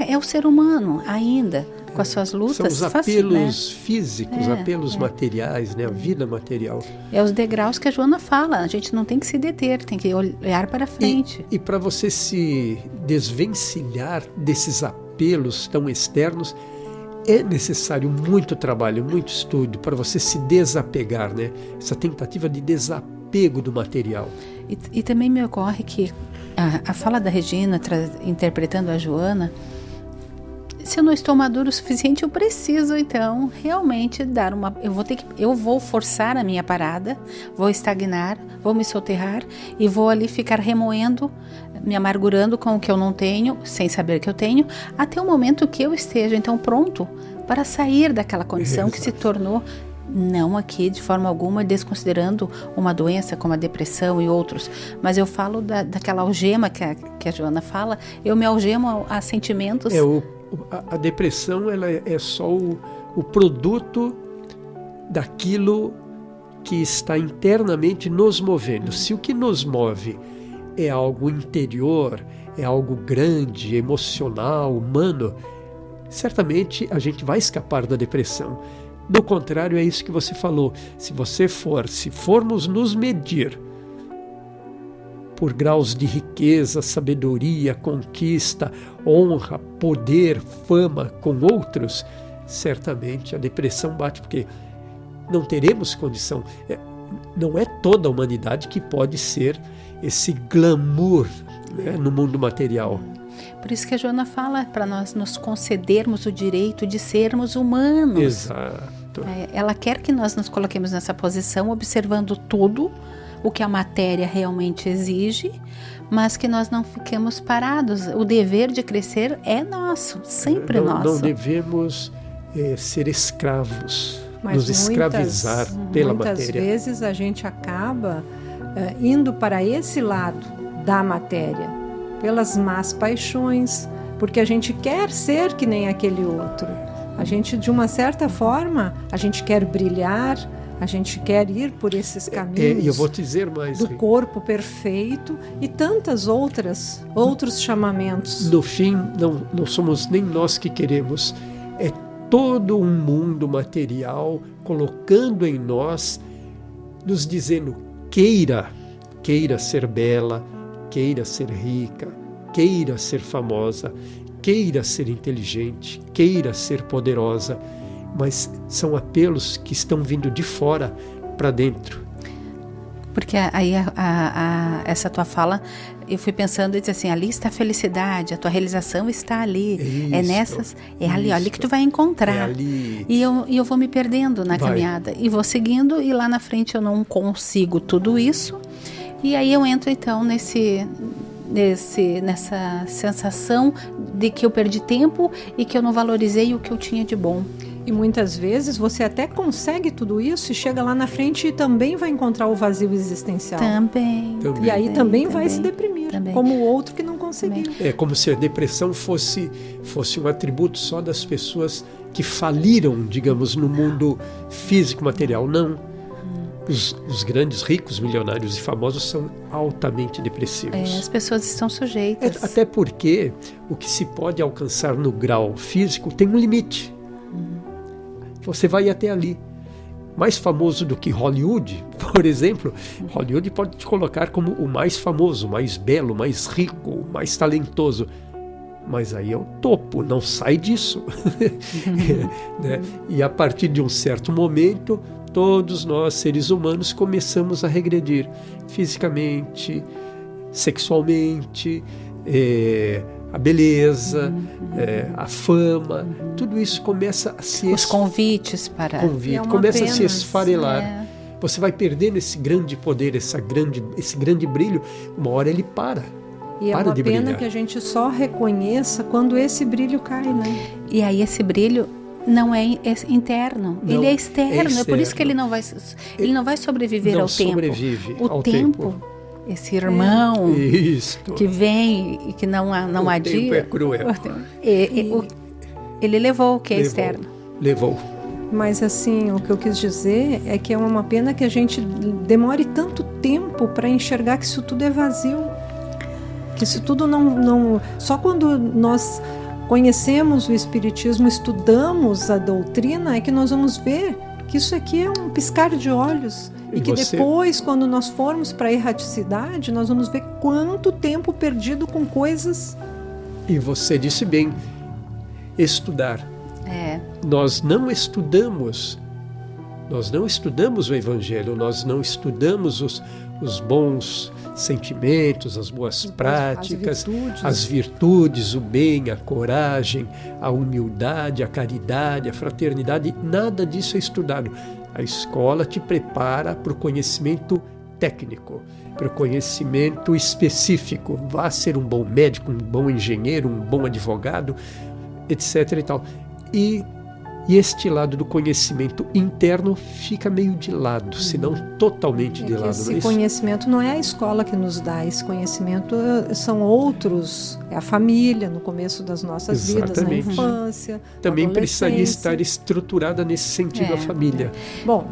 É o ser humano ainda, com as suas lutas. São os apelos físicos, apelos materiais, né? A vida material. É os degraus que a Joana fala. A gente não tem que se deter, tem que olhar para frente. E para você se desvencilhar desses apelos tão externos, é necessário muito trabalho, muito estudo para você se desapegar, né? Essa tentativa de desapego do material. E também me ocorre que a fala da Regina, interpretando a Joana, se eu não estou maduro o suficiente, eu preciso então realmente dar uma... Eu vou forçar a minha parada, vou estagnar, vou me soterrar e vou ali ficar remoendo, me amargurando com o que eu não tenho, sem saber que eu tenho, até o momento que eu esteja então pronto para sair daquela condição que se tornou... Não aqui de forma alguma desconsiderando uma doença como a depressão e outros, mas eu falo daquela algema que a Joana fala, eu me algemo a sentimentos. A depressão ela é só o produto daquilo que está internamente nos movendo. Se o que nos move é algo interior, é algo grande, emocional, humano, certamente a gente vai escapar da depressão. Do contrário, é isso que você falou. Se formos nos medir por graus de riqueza, sabedoria, conquista, honra, poder, fama com outros, certamente a depressão bate, porque não teremos condição. Não é toda a humanidade que pode ser esse glamour, né, no mundo material. Por isso que a Joana fala para nós nos concedermos o direito de sermos humanos. Exato. Ela quer que nós nos coloquemos nessa posição, observando tudo o que a matéria realmente exige, mas que nós não fiquemos parados. O dever de crescer é nosso, sempre nosso. Não devemos ser escravos, mas nos escravizar pela matéria. Muitas vezes a gente acaba indo para esse lado da matéria, pelas más paixões, porque a gente quer ser que nem aquele outro. A gente, de uma certa forma, a gente quer brilhar, a gente quer ir por esses caminhos, eu vou te dizer mais, do corpo perfeito e tantas outros chamamentos. No fim, não somos nem nós que queremos, é todo um mundo material colocando em nós, nos dizendo: queira ser bela, queira ser rica, queira ser famosa, queira ser inteligente, queira ser poderosa. Mas são apelos que estão vindo de fora para dentro. Porque aí essa tua fala, eu fui pensando e disse assim: ali está a felicidade, a tua realização está ali. Ali que tu vai encontrar. É ali. E eu vou me perdendo na caminhada. E vou seguindo, e lá na frente eu não consigo tudo isso. E aí eu entro então nessa sensação de que eu perdi tempo e que eu não valorizei o que eu tinha de bom. E muitas vezes você até consegue tudo isso e chega lá na frente e também vai encontrar o vazio existencial. Também. E aí também vai se deprimir, como o outro que não conseguiu. É como se a depressão fosse um atributo só das pessoas que faliram, digamos, no mundo físico material. Não. Os grandes ricos, milionários e famosos são altamente depressivos. As pessoas estão sujeitas. Até porque o que se pode alcançar no grau físico tem um limite. Você vai até ali. Mais famoso do que Hollywood, por exemplo, Hollywood pode te colocar como o mais famoso, mais belo, mais rico, mais talentoso. Mas aí é o topo, não sai disso. Né? E a partir de um certo momento, todos nós, seres humanos, começamos a regredir fisicamente, sexualmente, a beleza, a fama, tudo isso começa a se... Os convites para... começa a se esfarelar. Você vai perdendo esse grande poder, esse grande brilho, uma hora ele para. E é uma pena que a gente só reconheça quando esse brilho cai, né? E aí esse brilho não é interno, ele é externo. É por isso que ele não vai sobreviver ao tempo. O tempo, esse irmão que vem e que não há dia. O tempo é cruel. Ele levou o que é externo. Levou. Mas assim, o que eu quis dizer é que é uma pena que a gente demore tanto tempo para enxergar que isso tudo é vazio. Que isso tudo não... Só quando nós conhecemos o Espiritismo, estudamos a doutrina, é que nós vamos ver que isso aqui é um piscar de olhos. E que depois, quando nós formos para a erraticidade, nós vamos ver quanto tempo perdido com coisas. E você disse bem, estudar. Nós não estudamos o Evangelho, nós não estudamos os bons sentimentos, as boas práticas, as virtudes, o bem, a coragem, a humildade, a caridade, a fraternidade, nada disso é estudado. A escola te prepara para o conhecimento técnico, para o conhecimento específico. Vá ser um bom médico, um bom engenheiro, um bom advogado, etc. e tal. E este lado do conhecimento interno fica meio de lado, se não totalmente de lado. Esse conhecimento não é a escola que nos dá, esse conhecimento são outros, é a família no começo das nossas vidas, na infância, também precisaria estar estruturada nesse sentido a família. Bom,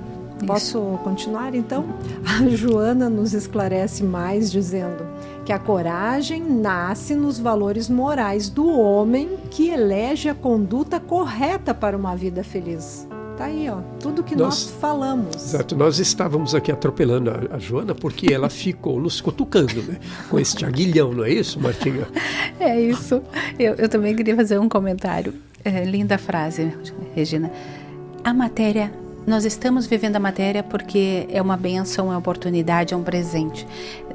Posso continuar, então? A Joana nos esclarece mais, dizendo que a coragem nasce nos valores morais do homem que elege a conduta correta para uma vida feliz. Tá aí, ó, tudo que nós falamos. Exato, nós estávamos aqui atropelando a Joana porque ela ficou nos cutucando, né? Com este aguilhão, não é isso, Martinha? É isso. Eu também queria fazer um comentário. Linda frase, Regina. A matéria, nós estamos vivendo a matéria porque é uma bênção, é uma oportunidade, é um presente.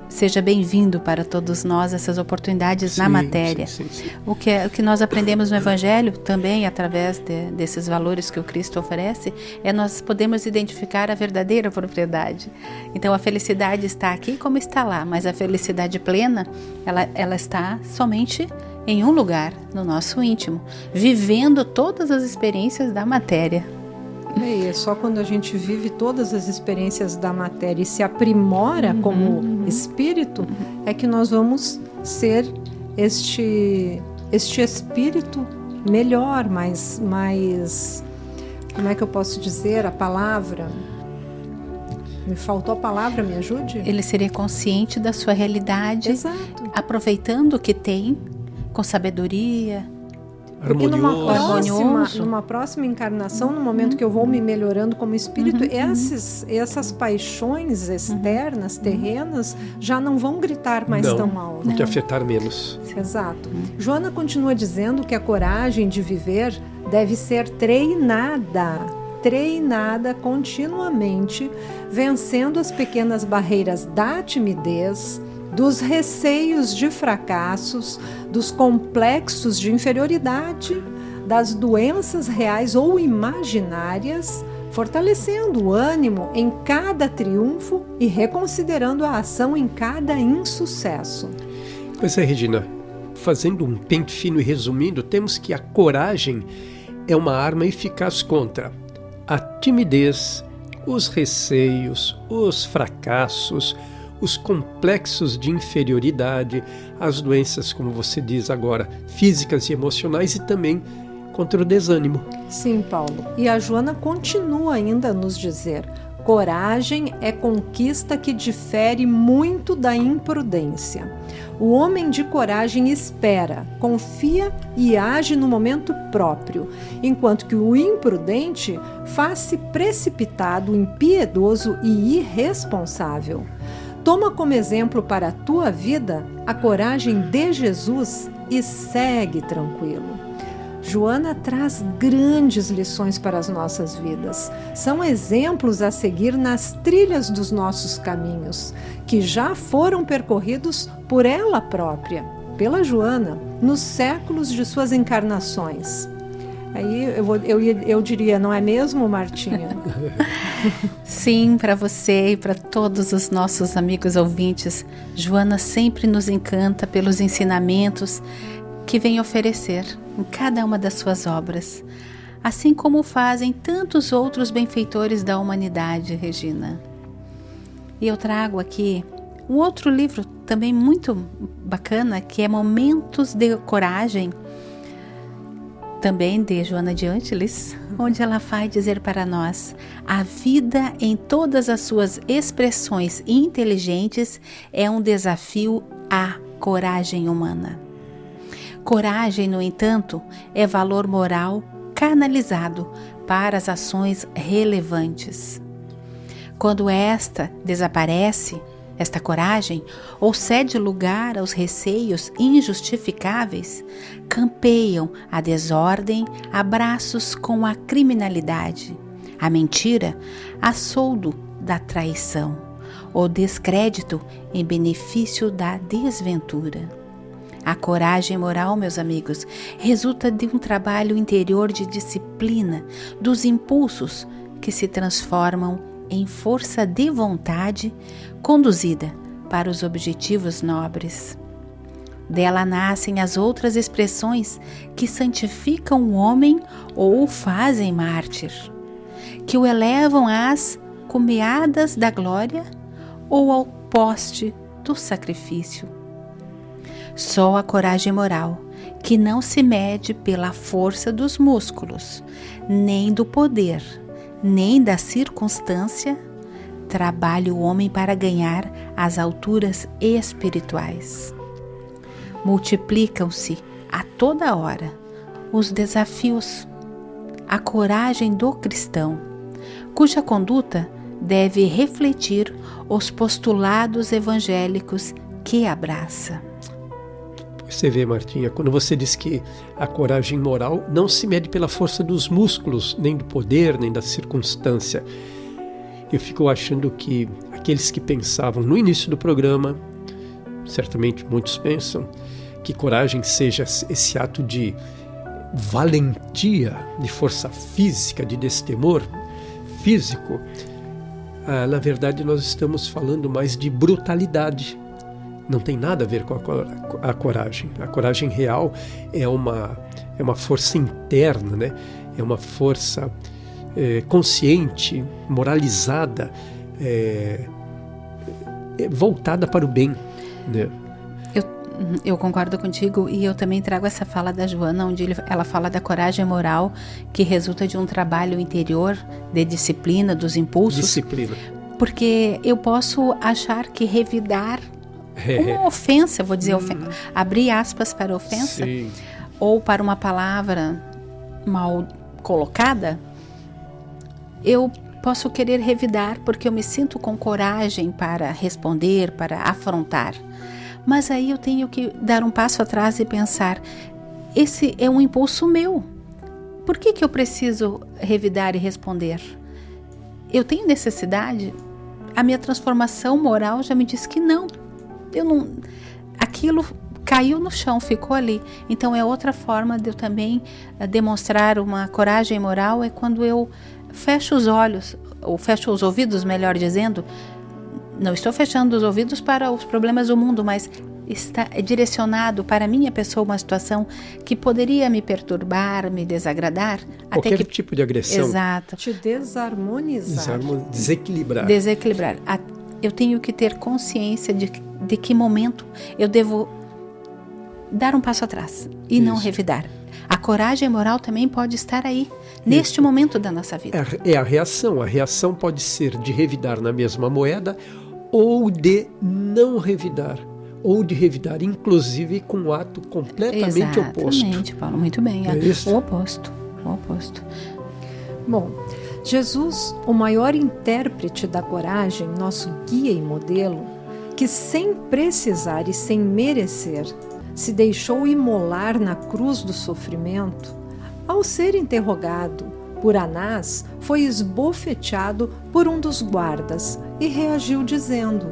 Seja bem-vindo para todos nós essas oportunidades na matéria. Sim. O que nós aprendemos no Evangelho, também através desses valores que o Cristo oferece, nós podemos identificar a verdadeira propriedade. Então a felicidade está aqui como está lá, mas a felicidade plena, ela está somente em um lugar, no nosso íntimo, vivendo todas as experiências da matéria. É só quando a gente vive todas as experiências da matéria e se aprimora como espírito, é que nós vamos ser este espírito melhor, mais, como é que eu posso dizer a palavra? Me faltou a palavra, me ajude? Ele seria consciente da sua realidade, exato, aproveitando o que tem, com sabedoria, porque harmonioso. numa próxima encarnação, no momento que eu vou me melhorando como espírito, essas paixões externas, terrenas, já não vão gritar mais tão alto. Vão te afetar menos. Exato. Joana continua dizendo que a coragem de viver deve ser treinada continuamente, vencendo as pequenas barreiras da timidez, dos receios de fracassos, dos complexos de inferioridade, das doenças reais ou imaginárias, fortalecendo o ânimo em cada triunfo e reconsiderando a ação em cada insucesso. Pois é, Regina, fazendo um pente fino e resumindo, temos que a coragem é uma arma eficaz contra a timidez, os receios, os fracassos, os complexos de inferioridade, as doenças, como você diz agora, físicas e emocionais, e também contra o desânimo. Sim, Paulo. E a Joana continua ainda a nos dizer: coragem é conquista que difere muito da imprudência. O homem de coragem espera, confia e age no momento próprio, enquanto que o imprudente faz-se precipitado, impiedoso e irresponsável. Toma como exemplo para a tua vida a coragem de Jesus e segue tranquilo. Joana traz grandes lições para as nossas vidas. São exemplos a seguir nas trilhas dos nossos caminhos, que já foram percorridos por ela própria, pela Joana, nos séculos de suas encarnações. Aí eu diria, não é mesmo, Martinha? Sim, para você e para todos os nossos amigos ouvintes, Joana sempre nos encanta pelos ensinamentos que vem oferecer em cada uma das suas obras, assim como fazem tantos outros benfeitores da humanidade, Regina. E eu trago aqui um outro livro também muito bacana, que é Momentos de Coragem, também de Joana de Ângeles, onde ela vai dizer para nós: a vida em todas as suas expressões inteligentes é um desafio à coragem humana. Coragem, no entanto, é valor moral canalizado para as ações relevantes. Quando esta desaparece, esta coragem, ou cede lugar aos receios injustificáveis, campeiam a desordem a braços com a criminalidade, a mentira a soldo da traição, o descrédito em benefício da desventura. A coragem moral, meus amigos, resulta de um trabalho interior de disciplina, dos impulsos que se transformam em força de vontade conduzida para os objetivos nobres. Dela nascem as outras expressões que santificam o homem ou o fazem mártir, que o elevam às cumeadas da glória ou ao poste do sacrifício. Só a coragem moral, que não se mede pela força dos músculos, nem do poder, nem da circunstância, trabalha o homem para ganhar as alturas espirituais. Multiplicam-se a toda hora os desafios, a coragem do cristão, cuja conduta deve refletir os postulados evangélicos que abraça. Você vê, Martinha, quando você diz que a coragem moral não se mede pela força dos músculos, nem do poder, nem da circunstância. Eu fico achando que aqueles que pensavam no início do programa, certamente muitos pensam, que coragem seja esse ato de valentia, de força física, de destemor físico. Na verdade, nós estamos falando mais de brutalidade. Não tem nada a ver com a coragem. A coragem real é uma força interna, né? É uma força consciente, moralizada, voltada para o bem, né? Eu concordo contigo, e eu também trago essa fala da Joana, onde ela fala da coragem moral que resulta de um trabalho interior, de disciplina, dos impulsos. Disciplina. Porque eu posso achar que revidar uma ofensa, vou dizer, abrir aspas para ofensa, sim, ou para uma palavra mal colocada, eu posso querer revidar porque eu me sinto com coragem para responder, para afrontar. Mas aí eu tenho que dar um passo atrás e pensar, esse é um impulso meu. Por que eu preciso revidar e responder? Eu tenho necessidade? A minha transformação moral já me diz que não. Aquilo caiu no chão, ficou ali. Então é outra forma de eu também demonstrar uma coragem moral, é quando eu fecho os olhos, ou fecho os ouvidos, melhor dizendo. Não estou fechando os ouvidos para os problemas do mundo, mas está direcionado para a minha pessoa uma situação que poderia me perturbar, me desagradar. Qualquer tipo de agressão. Exato. Te desarmonizar. Desequilibrar. Desequilibrar. Eu tenho que ter consciência de que momento eu devo dar um passo atrás e não revidar. A coragem moral também pode estar aí, neste momento da nossa vida. É a reação. A reação pode ser de revidar na mesma moeda ou de não revidar. Ou de revidar, inclusive, com um ato completamente oposto. Exatamente, Paulo, muito bem. É isso? O oposto. Bom, Jesus, o maior intérprete da coragem, nosso guia e modelo, que sem precisar e sem merecer, se deixou imolar na cruz do sofrimento, ao ser interrogado por Anás, foi esbofeteado por um dos guardas e reagiu dizendo: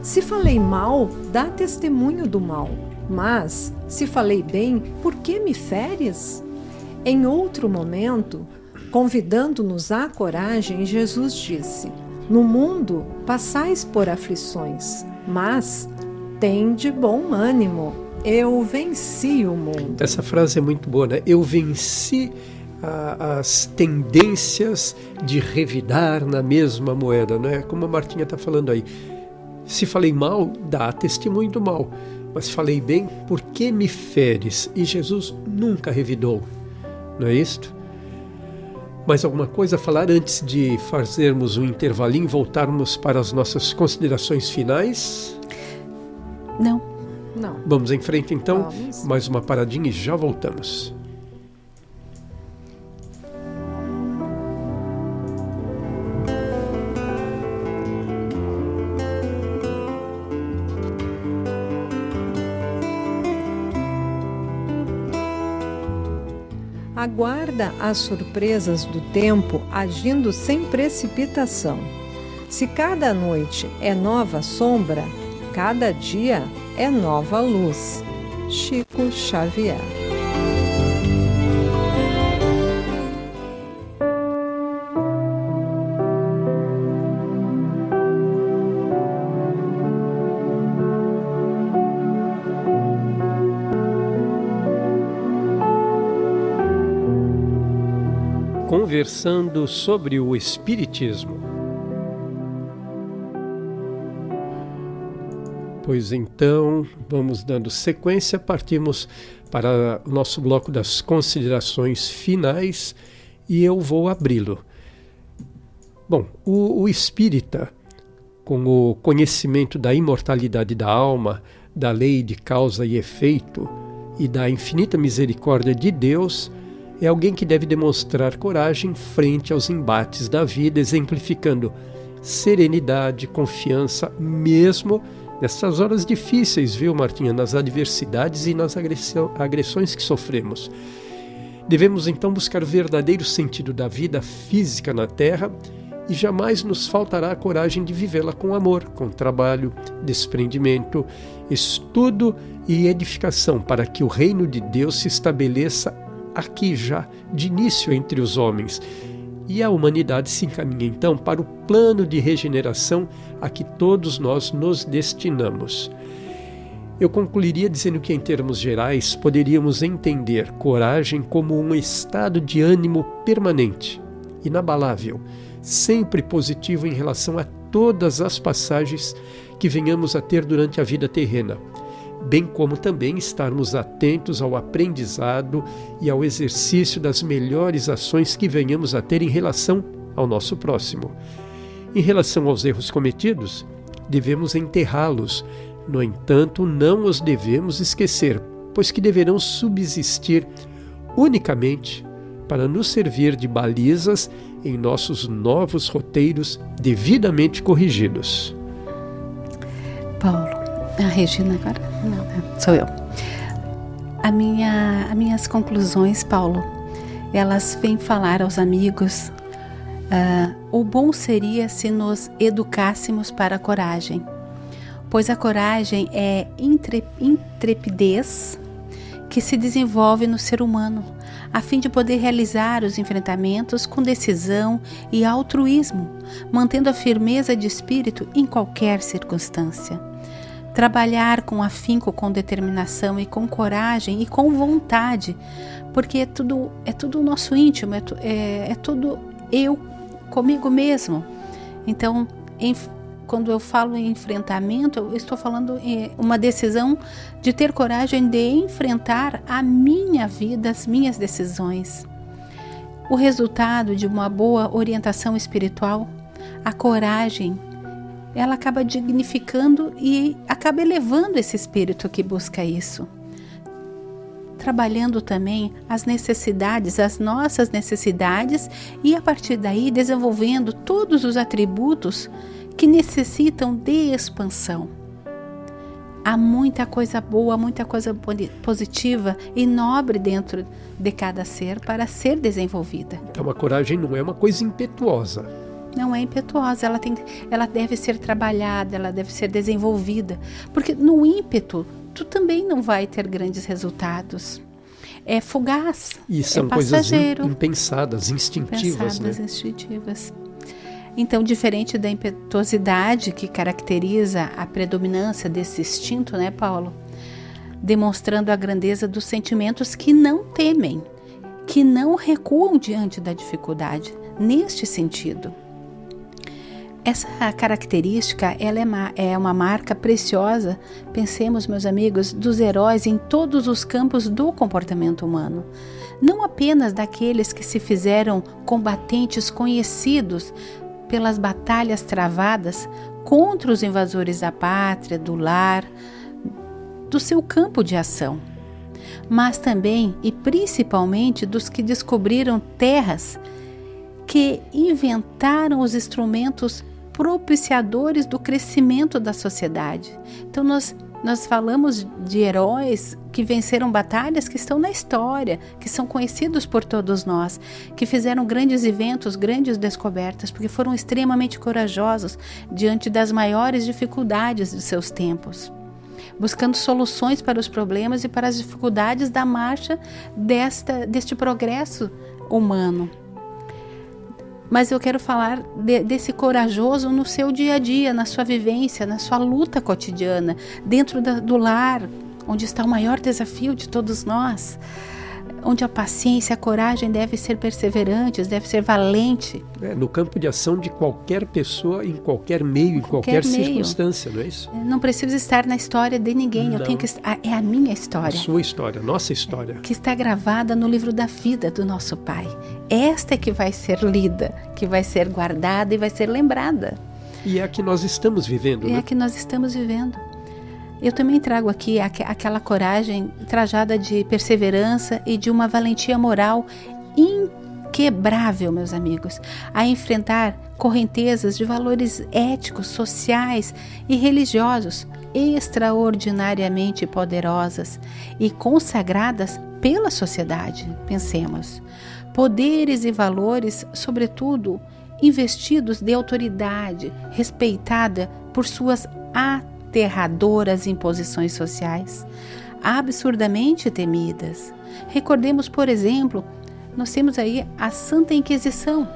se falei mal, dá testemunho do mal, mas se falei bem, por que me feres? Em outro momento, convidando-nos à coragem, Jesus disse: no mundo passais por aflições, mas tende bom ânimo, eu venci o mundo. Essa frase é muito boa, né? Eu venci as tendências de revidar na mesma moeda, né? Como a Martinha está falando aí. Se falei mal, dá testemunho do mal. Mas se falei bem, por que me feres? E Jesus nunca revidou. Não é isto? Mais alguma coisa a falar antes de fazermos um intervalinho e voltarmos para as nossas considerações finais? Não. Vamos em frente então? Vamos. Mais uma paradinha e já voltamos. Aguarda as surpresas do tempo agindo sem precipitação. Se cada noite é nova sombra, cada dia é nova luz. Chico Xavier. Conversando sobre o Espiritismo. Pois então, vamos dando sequência, partimos para o nosso bloco das considerações finais e eu vou abri-lo. Bom, o espírita, com o conhecimento da imortalidade da alma, da lei de causa e efeito e da infinita misericórdia de Deus, é alguém que deve demonstrar coragem frente aos embates da vida, exemplificando serenidade, confiança, mesmo nessas horas difíceis, viu, Martinha? Nas adversidades e nas agressões que sofremos. Devemos então buscar o verdadeiro sentido da vida física na Terra e jamais nos faltará a coragem de vivê-la com amor, com trabalho, desprendimento, estudo e edificação, para que o reino de Deus se estabeleça aqui já, de início entre os homens. E a humanidade se encaminha então para o plano de regeneração a que todos nós nos destinamos. Eu concluiria dizendo que, em termos gerais, poderíamos entender coragem como um estado de ânimo permanente, inabalável, sempre positivo em relação a todas as passagens que venhamos a ter durante a vida terrena, bem como também estarmos atentos ao aprendizado e ao exercício das melhores ações que venhamos a ter em relação ao nosso próximo. Em relação aos erros cometidos, devemos enterrá-los. No entanto, não os devemos esquecer, pois que deverão subsistir unicamente para nos servir de balizas em nossos novos roteiros devidamente corrigidos. Paulo, a Regina agora? Não, sou eu. As minhas conclusões, Paulo, elas vêm falar aos amigos. O bom seria se nos educássemos para a coragem, pois a coragem é intrepidez que se desenvolve no ser humano, a fim de poder realizar os enfrentamentos com decisão e altruísmo, mantendo a firmeza de espírito em qualquer circunstância. Trabalhar com afinco, com determinação e com coragem e com vontade, porque é tudo o nosso íntimo, é tudo eu comigo mesmo. Então, quando eu falo em enfrentamento, eu estou falando em uma decisão de ter coragem de enfrentar a minha vida, as minhas decisões. O resultado de uma boa orientação espiritual, a coragem, ela acaba dignificando e acaba elevando esse espírito que busca isso. Trabalhando também as necessidades, as nossas necessidades, e a partir daí desenvolvendo todos os atributos que necessitam de expansão. Há muita coisa boa, muita coisa positiva e nobre dentro de cada ser para ser desenvolvida. Então a coragem não é uma coisa impetuosa. Não é impetuosa, ela deve ser trabalhada, ela deve ser desenvolvida, porque no ímpeto tu também não vai ter grandes resultados. É fugaz, e são coisas impensadas, instintivas, né? Instintivas. Então, diferente da impetuosidade que caracteriza a predominância desse instinto, né, Paulo? Demonstrando a grandeza dos sentimentos que não temem, que não recuam diante da dificuldade, neste sentido. Essa característica ela é uma marca preciosa, pensemos, meus amigos, dos heróis em todos os campos do comportamento humano. Não apenas daqueles que se fizeram combatentes conhecidos pelas batalhas travadas contra os invasores da pátria, do lar, do seu campo de ação, mas também e principalmente dos que descobriram terras, que inventaram os instrumentos propiciadores do crescimento da sociedade. Então nós falamos de heróis que venceram batalhas que estão na história, que são conhecidos por todos nós, que fizeram grandes eventos, grandes descobertas, porque foram extremamente corajosos diante das maiores dificuldades de seus tempos, buscando soluções para os problemas e para as dificuldades da marcha deste progresso humano. Mas eu quero falar desse corajoso no seu dia a dia, na sua vivência, na sua luta cotidiana, dentro do lar, onde está o maior desafio de todos nós. onde a paciência, a coragem deve ser perseverantes, deve ser valente. No campo de ação de qualquer pessoa, em qualquer meio, em qualquer circunstância, não é isso? Não preciso estar na história de ninguém, Não. eu tenho que é a minha história. A sua história, a nossa história. Que está gravada no livro da vida do nosso Pai. Esta é que vai ser lida, que vai ser guardada e vai ser lembrada. E é a que nós estamos vivendo, né? É a que nós estamos vivendo. Eu também trago aqui aquela coragem trajada de perseverança e de uma valentia moral inquebrável, meus amigos, a enfrentar correntezas de valores éticos, sociais e religiosos extraordinariamente poderosas e consagradas pela sociedade. Pensemos, poderes e valores, sobretudo, investidos de autoridade, respeitada por suas aterradoras imposições sociais, absurdamente temidas. Recordemos, por exemplo, nós temos aí a Santa Inquisição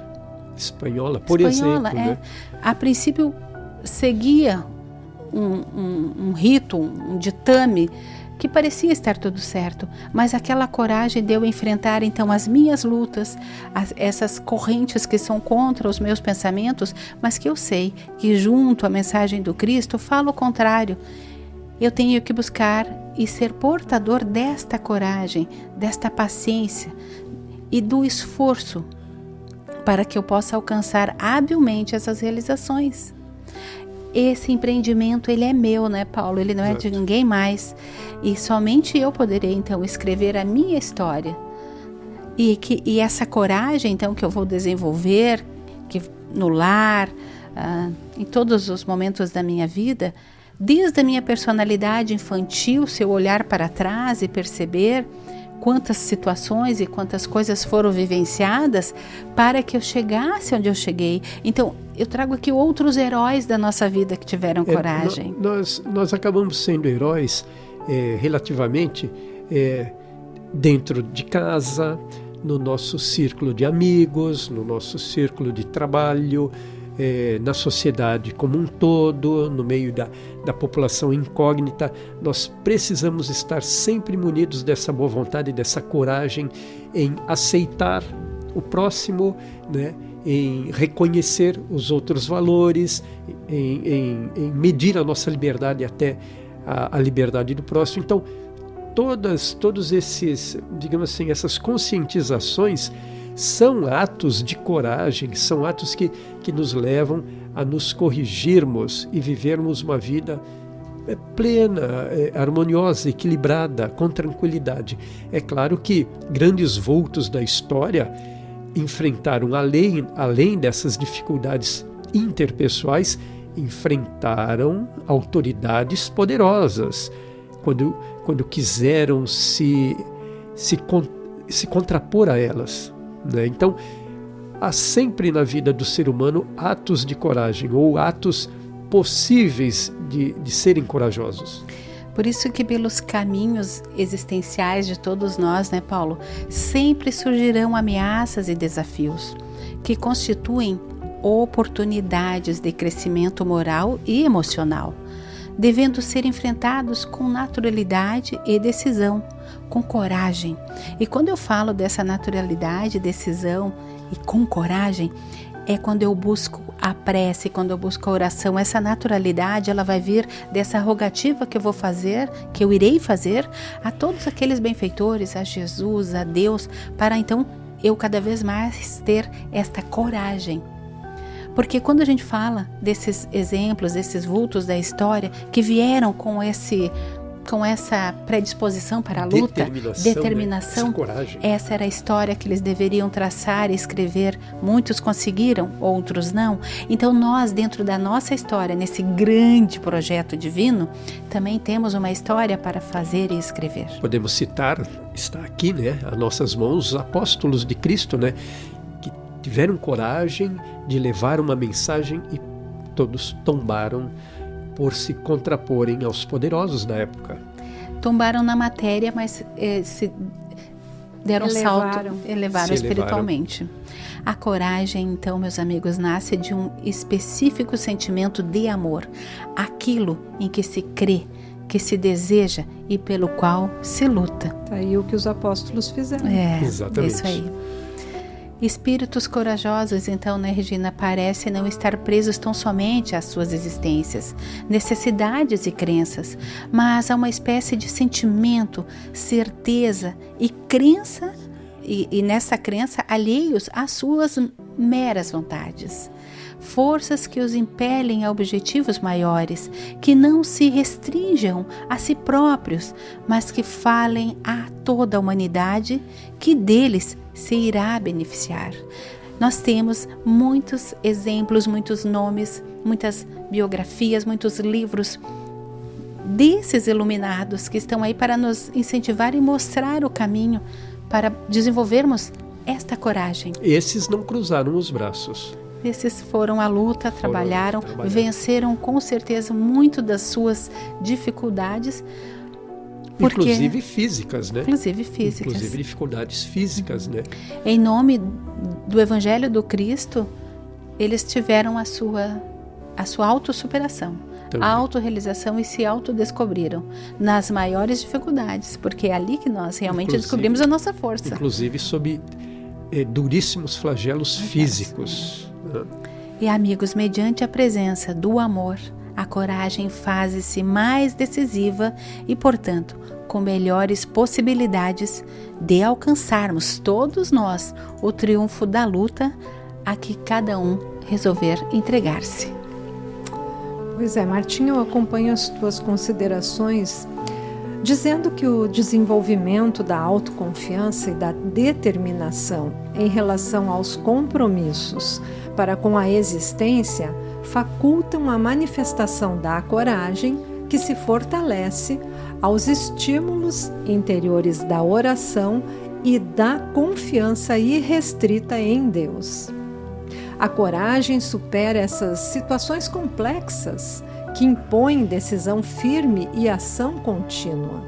Espanhola, por exemplo. Né? A princípio seguia um rito, um ditame que parecia estar tudo certo, mas aquela coragem de eu enfrentar então as minhas lutas, essas correntes que são contra os meus pensamentos, mas que eu sei que junto à mensagem do Cristo fala o contrário. Eu tenho que buscar e ser portador desta coragem, desta paciência e do esforço para que eu possa alcançar habilmente essas realizações. Esse empreendimento, ele é meu, né, Paulo? Ele não é de ninguém mais. E somente eu poderei, então, escrever a minha história. E essa coragem, então, que eu vou desenvolver que no lar, em todos os momentos da minha vida, desde a minha personalidade infantil, se eu olhar para trás e perceber quantas situações e quantas coisas foram vivenciadas para que eu chegasse onde eu cheguei. Então, eu trago aqui outros heróis da nossa vida que tiveram coragem. Nós acabamos sendo heróis relativamente dentro de casa, no nosso círculo de amigos, no nosso círculo de trabalho, na sociedade como um todo, no meio da população incógnita. Nós precisamos estar sempre munidos dessa boa vontade, dessa coragem em aceitar o próximo, né? Em reconhecer os outros valores, em medir a nossa liberdade até a liberdade do próximo. Então, todos esses, digamos assim, essas conscientizações são atos de coragem, são atos que nos levam a nos corrigirmos e vivermos uma vida plena, harmoniosa, equilibrada, com tranquilidade. É claro que grandes vultos da história enfrentaram, além dessas dificuldades interpessoais, enfrentaram autoridades poderosas, quando quiseram se contrapor a elas. Né? Então, há sempre na vida do ser humano atos de coragem ou atos possíveis de serem corajosos. Por isso que pelos caminhos existenciais de todos nós, né, Paulo, sempre surgirão ameaças e desafios que constituem oportunidades de crescimento moral e emocional, devendo ser enfrentados com naturalidade e decisão, com coragem. E quando eu falo dessa naturalidade, decisão e com coragem, é quando eu busco a prece, quando eu busco a oração. Essa naturalidade, ela vai vir dessa rogativa que eu vou fazer, que eu irei fazer a todos aqueles benfeitores, a Jesus, a Deus, para então eu cada vez mais ter esta coragem. Porque quando a gente fala desses exemplos, desses vultos da história que vieram com essa predisposição para a luta, determinação, né? Coragem. Essa era a história que eles deveriam traçar e escrever. Muitos conseguiram, outros não. Então nós, dentro da nossa história, nesse grande projeto divino, também temos uma história para fazer e escrever. Podemos citar, está aqui, né, a nossas mãos, os apóstolos de Cristo, né, que tiveram coragem de levar uma mensagem e todos tombaram por se contraporem aos poderosos da época. Tombaram na matéria, mas se deram salto, elevaram espiritualmente. A coragem, então, meus amigos, nasce de um específico sentimento de amor, aquilo em que se crê que se deseja e pelo qual se luta. Tá aí o que os apóstolos fizeram. Exatamente. Isso aí. Espíritos corajosos, então, né, Regina, parecem não estar presos tão somente às suas existências, necessidades e crenças, mas a uma espécie de sentimento, certeza e crença, e nessa crença alheios às suas meras vontades. Forças que os impelem a objetivos maiores, que não se restringam a si próprios, mas que falem a toda a humanidade que deles se irá beneficiar. Nós temos muitos exemplos, muitos nomes, muitas biografias, muitos livros desses iluminados que estão aí para nos incentivar e mostrar o caminho para desenvolvermos esta coragem. Esses não cruzaram os braços. Esses foram à luta, trabalharam, venceram com certeza muito das suas dificuldades. Inclusive físicas, né? Inclusive físicas. Inclusive dificuldades físicas, né? Em nome do Evangelho do Cristo, eles tiveram a sua autossuperação, a autorrealização e se autodescobriram nas maiores dificuldades, porque é ali que nós realmente descobrimos a nossa força. Inclusive sob duríssimos flagelos físicos. E amigos, mediante a presença do amor, a coragem faz-se mais decisiva e, portanto, com melhores possibilidades de alcançarmos todos nós o triunfo da luta a que cada um resolver entregar-se. Pois é, Martinha, eu acompanho as tuas considerações dizendo que o desenvolvimento da autoconfiança e da determinação em relação aos compromissos para com a existência facultam a manifestação da coragem que se fortalece aos estímulos interiores da oração e da confiança irrestrita em Deus. A coragem supera essas situações complexas que impõem decisão firme e ação contínua.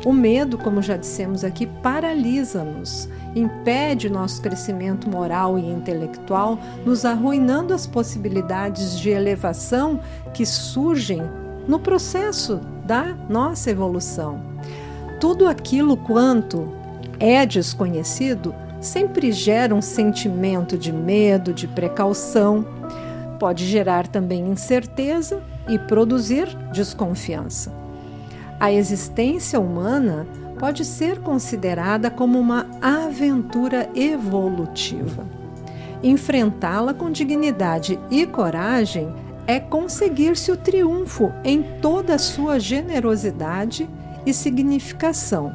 O medo, como já dissemos aqui, paralisa-nos, impede nosso crescimento moral e intelectual, nos arruinando as possibilidades de elevação que surgem no processo da nossa evolução. Tudo aquilo quanto é desconhecido sempre gera um sentimento de medo, de precaução, pode gerar também incerteza e produzir desconfiança. A existência humana pode ser considerada como uma aventura evolutiva. Enfrentá-la com dignidade e coragem é conseguir-se o triunfo em toda a sua generosidade e significação.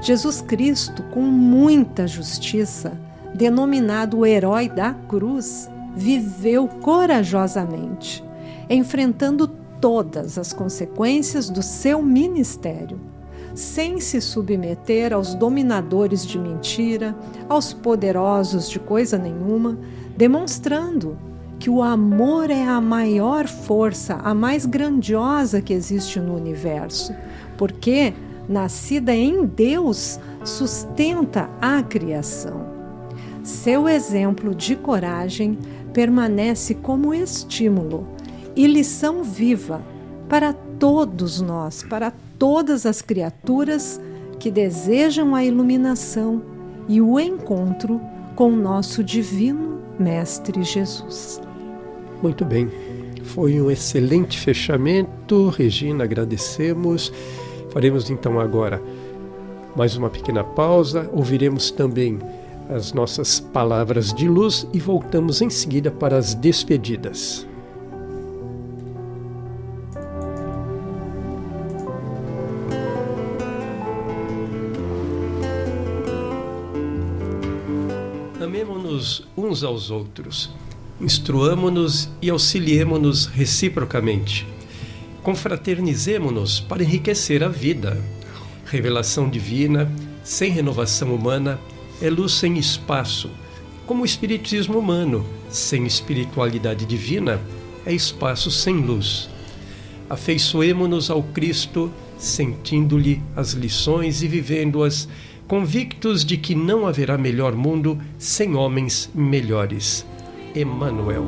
Jesus Cristo, com muita justiça, denominado o herói da cruz, viveu corajosamente, enfrentando todas as consequências do seu ministério, sem se submeter aos dominadores de mentira, aos poderosos de coisa nenhuma, demonstrando que o amor é a maior força, a mais grandiosa que existe no universo, porque, nascida em Deus, sustenta a criação. Seu exemplo de coragem permanece como estímulo e lição viva para todos nós, para todas as criaturas que desejam a iluminação e o encontro com nosso divino Mestre Jesus. Muito bem, foi um excelente fechamento, Regina, agradecemos. Faremos então agora mais uma pequena pausa, ouviremos também as nossas palavras de luz e voltamos em seguida para as despedidas. Amemo-nos uns aos outros, instruamo-nos e auxiliemo-nos reciprocamente. Confraternizemo-nos para enriquecer a vida. Revelação divina, sem renovação humana, é luz sem espaço, como o espiritismo humano, sem espiritualidade divina, é espaço sem luz. Afeiçoemo-nos ao Cristo, sentindo-lhe as lições e vivendo-as, convictos de que não haverá melhor mundo sem homens melhores. Emmanuel.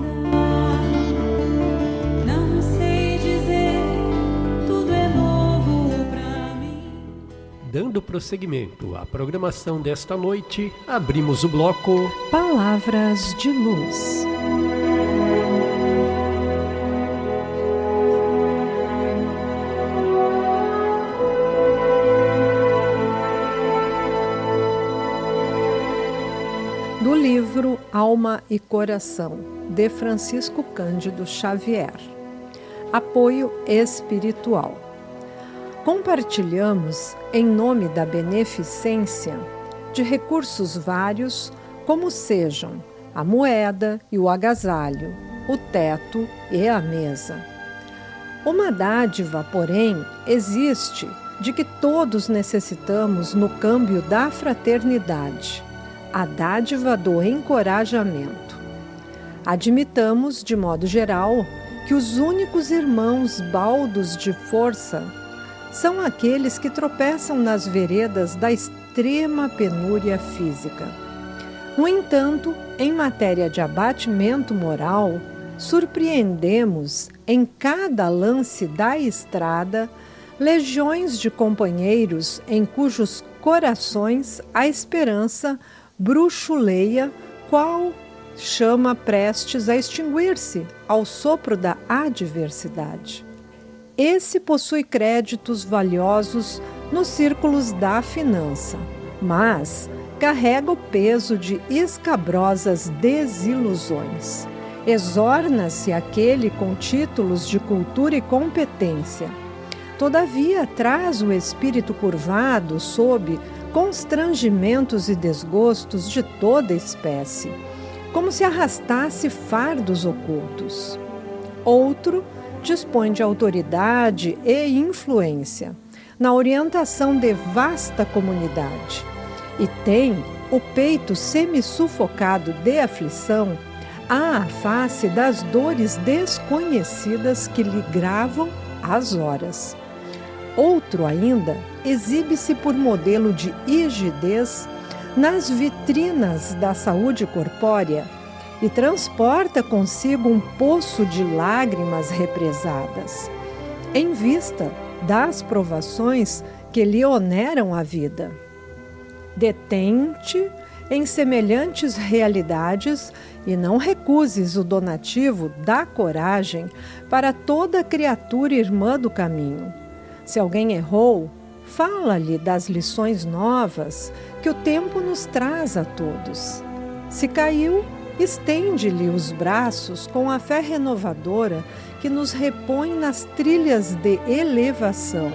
Não sei dizer, tudo é novo. Dando prosseguimento à programação desta noite, abrimos o bloco Palavras de Luz. Do livro Alma e Coração, de Francisco Cândido Xavier. Apoio espiritual. Compartilhamos, em nome da beneficência, de recursos vários, como sejam a moeda e o agasalho, o teto e a mesa. Uma dádiva, porém, existe de que todos necessitamos no câmbio da fraternidade, a dádiva do encorajamento. Admitamos, de modo geral, que os únicos irmãos baldos de força são aqueles que tropeçam nas veredas da extrema penúria física. No entanto, em matéria de abatimento moral, surpreendemos em cada lance da estrada legiões de companheiros em cujos corações a esperança bruxuleia, qual chama prestes a extinguir-se ao sopro da adversidade. Esse possui créditos valiosos nos círculos da finança, mas carrega o peso de escabrosas desilusões. Exorna-se aquele com títulos de cultura e competência. Todavia, traz o espírito curvado sob constrangimentos e desgostos de toda espécie, como se arrastasse fardos ocultos. Outro dispõe de autoridade e influência na orientação de vasta comunidade e tem o peito semi-sufocado de aflição à face das dores desconhecidas que lhe gravam as horas. Outro ainda exibe-se por modelo de rigidez nas vitrinas da saúde corpórea e transporta consigo um poço de lágrimas represadas, em vista das provações que lhe oneram a vida. Detém-te em semelhantes realidades e não recuses o donativo da coragem para toda criatura irmã do caminho. Se alguém errou, fala-lhe das lições novas que o tempo nos traz a todos. Se caiu, estende-lhe os braços com a fé renovadora que nos repõe nas trilhas de elevação.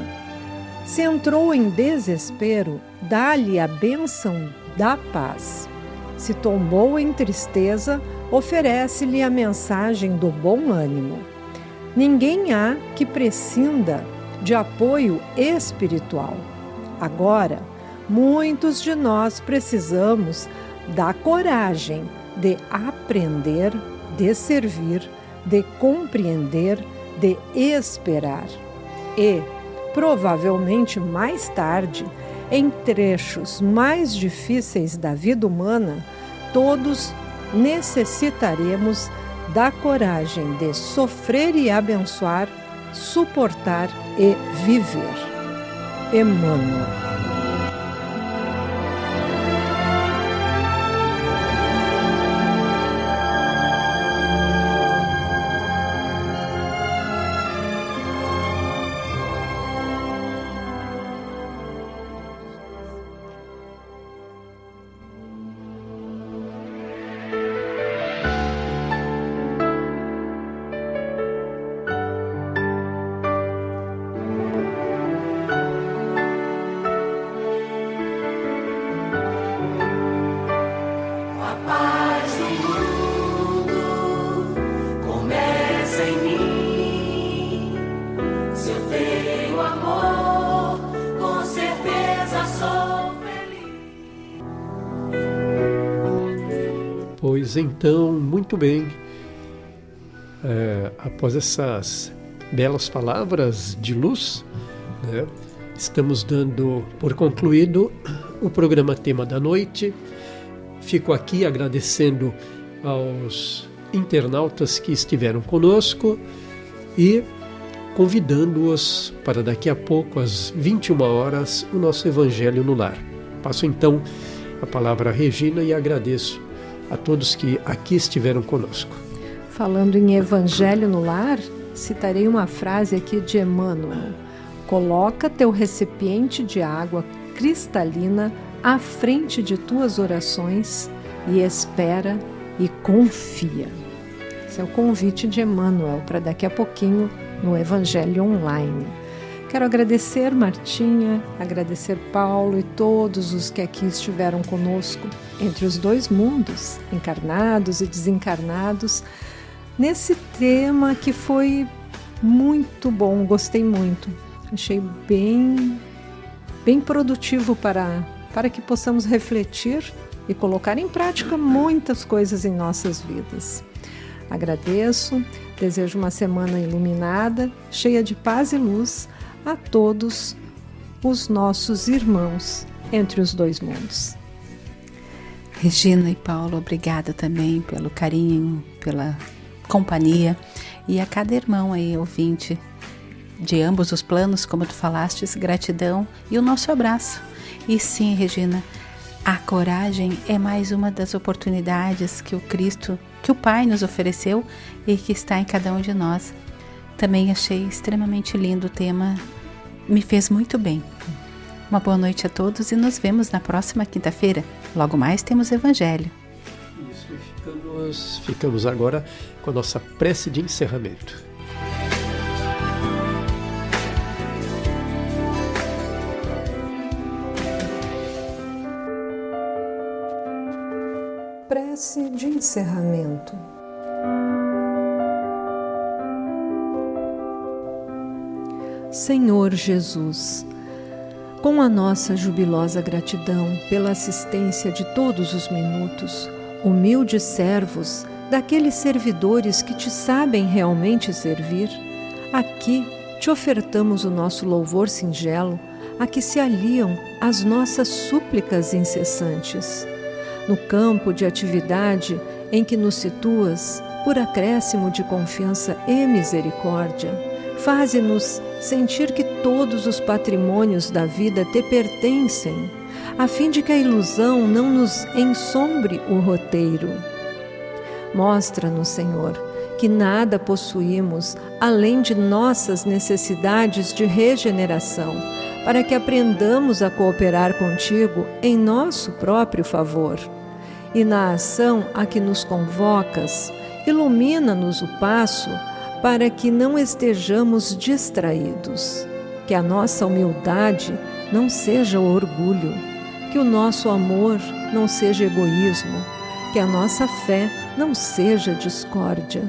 Se entrou em desespero, dá-lhe a bênção da paz. Se tombou em tristeza, oferece-lhe a mensagem do bom ânimo. Ninguém há que prescinda de apoio espiritual. Agora, muitos de nós precisamos da coragem de aprender, de servir, de compreender, de esperar. E, provavelmente mais tarde, em trechos mais difíceis da vida humana, todos necessitaremos da coragem de sofrer e abençoar, suportar e viver. Emmanuel. Pois então, muito bem. Após essas belas palavras de luz, né, estamos dando por concluído o programa Tema da Noite. Fico aqui agradecendo aos internautas que estiveram conosco e convidando-os para daqui a pouco, às 21 horas, o nosso Evangelho no Lar. Passo então a palavra à Regina e agradeço a todos que aqui estiveram conosco. Falando em Evangelho no Lar, citarei uma frase aqui de Emmanuel: coloca teu recipiente de água cristalina à frente de tuas orações e espera e confia. Esse é o convite de Emmanuel para daqui a pouquinho no Evangelho Online. Quero agradecer Martinha, agradecer Paulo e todos os que aqui estiveram conosco entre os dois mundos, encarnados e desencarnados, nesse tema que foi muito bom, gostei muito. Achei bem produtivo para que possamos refletir e colocar em prática muitas coisas em nossas vidas. Agradeço, desejo uma semana iluminada, cheia de paz e luz a todos os nossos irmãos entre os dois mundos. Regina e Paulo, obrigada também pelo carinho, pela companhia, e a cada irmão aí, ouvinte de ambos os planos, como tu falastes, gratidão e o nosso abraço. E sim, Regina, a coragem é mais uma das oportunidades que o Pai nos ofereceu e que está em cada um de nós. Também achei extremamente lindo o tema, me fez muito bem. Uma boa noite a todos e nos vemos na próxima quinta-feira. Logo mais temos Evangelho. Isso, e ficamos agora com a nossa prece de encerramento. Prece de encerramento. Senhor Jesus, com a nossa jubilosa gratidão pela assistência de todos os minutos, humildes servos daqueles servidores que te sabem realmente servir, aqui te ofertamos o nosso louvor singelo, a que se aliam as nossas súplicas incessantes. No campo de atividade em que nos situas, por acréscimo de confiança e misericórdia, faze-nos sentir que todos os patrimônios da vida te pertencem, a fim de que a ilusão não nos ensombre o roteiro. Mostra-nos, Senhor, que nada possuímos além de nossas necessidades de regeneração, para que aprendamos a cooperar contigo em nosso próprio favor. E na ação a que nos convocas, ilumina-nos o passo para que não estejamos distraídos, que a nossa humildade não seja orgulho, que o nosso amor não seja egoísmo, que a nossa fé não seja discórdia,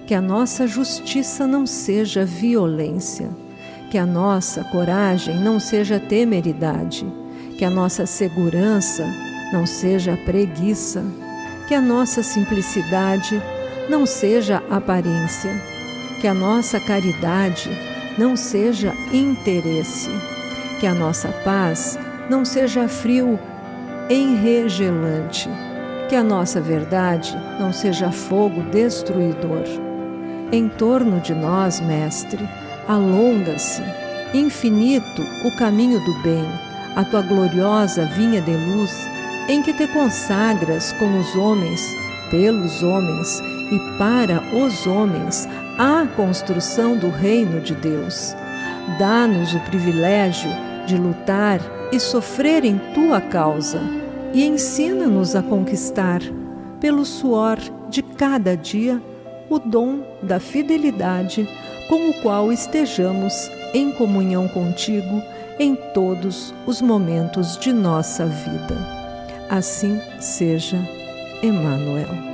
que a nossa justiça não seja violência, que a nossa coragem não seja temeridade, que a nossa segurança não seja preguiça, que a nossa simplicidade não seja aparência, que a nossa caridade não seja interesse, que a nossa paz não seja frio enregelante, que a nossa verdade não seja fogo destruidor. Em torno de nós, Mestre, alonga-se, infinito, o caminho do bem, a tua gloriosa vinha de luz, em que te consagras com os homens, pelos homens e para os homens, à construção do reino de Deus. Dá-nos o privilégio de lutar e sofrer em tua causa, e ensina-nos a conquistar, pelo suor de cada dia, o dom da fidelidade, com o qual estejamos em comunhão contigo em todos os momentos de nossa vida. Assim seja, Emmanuel.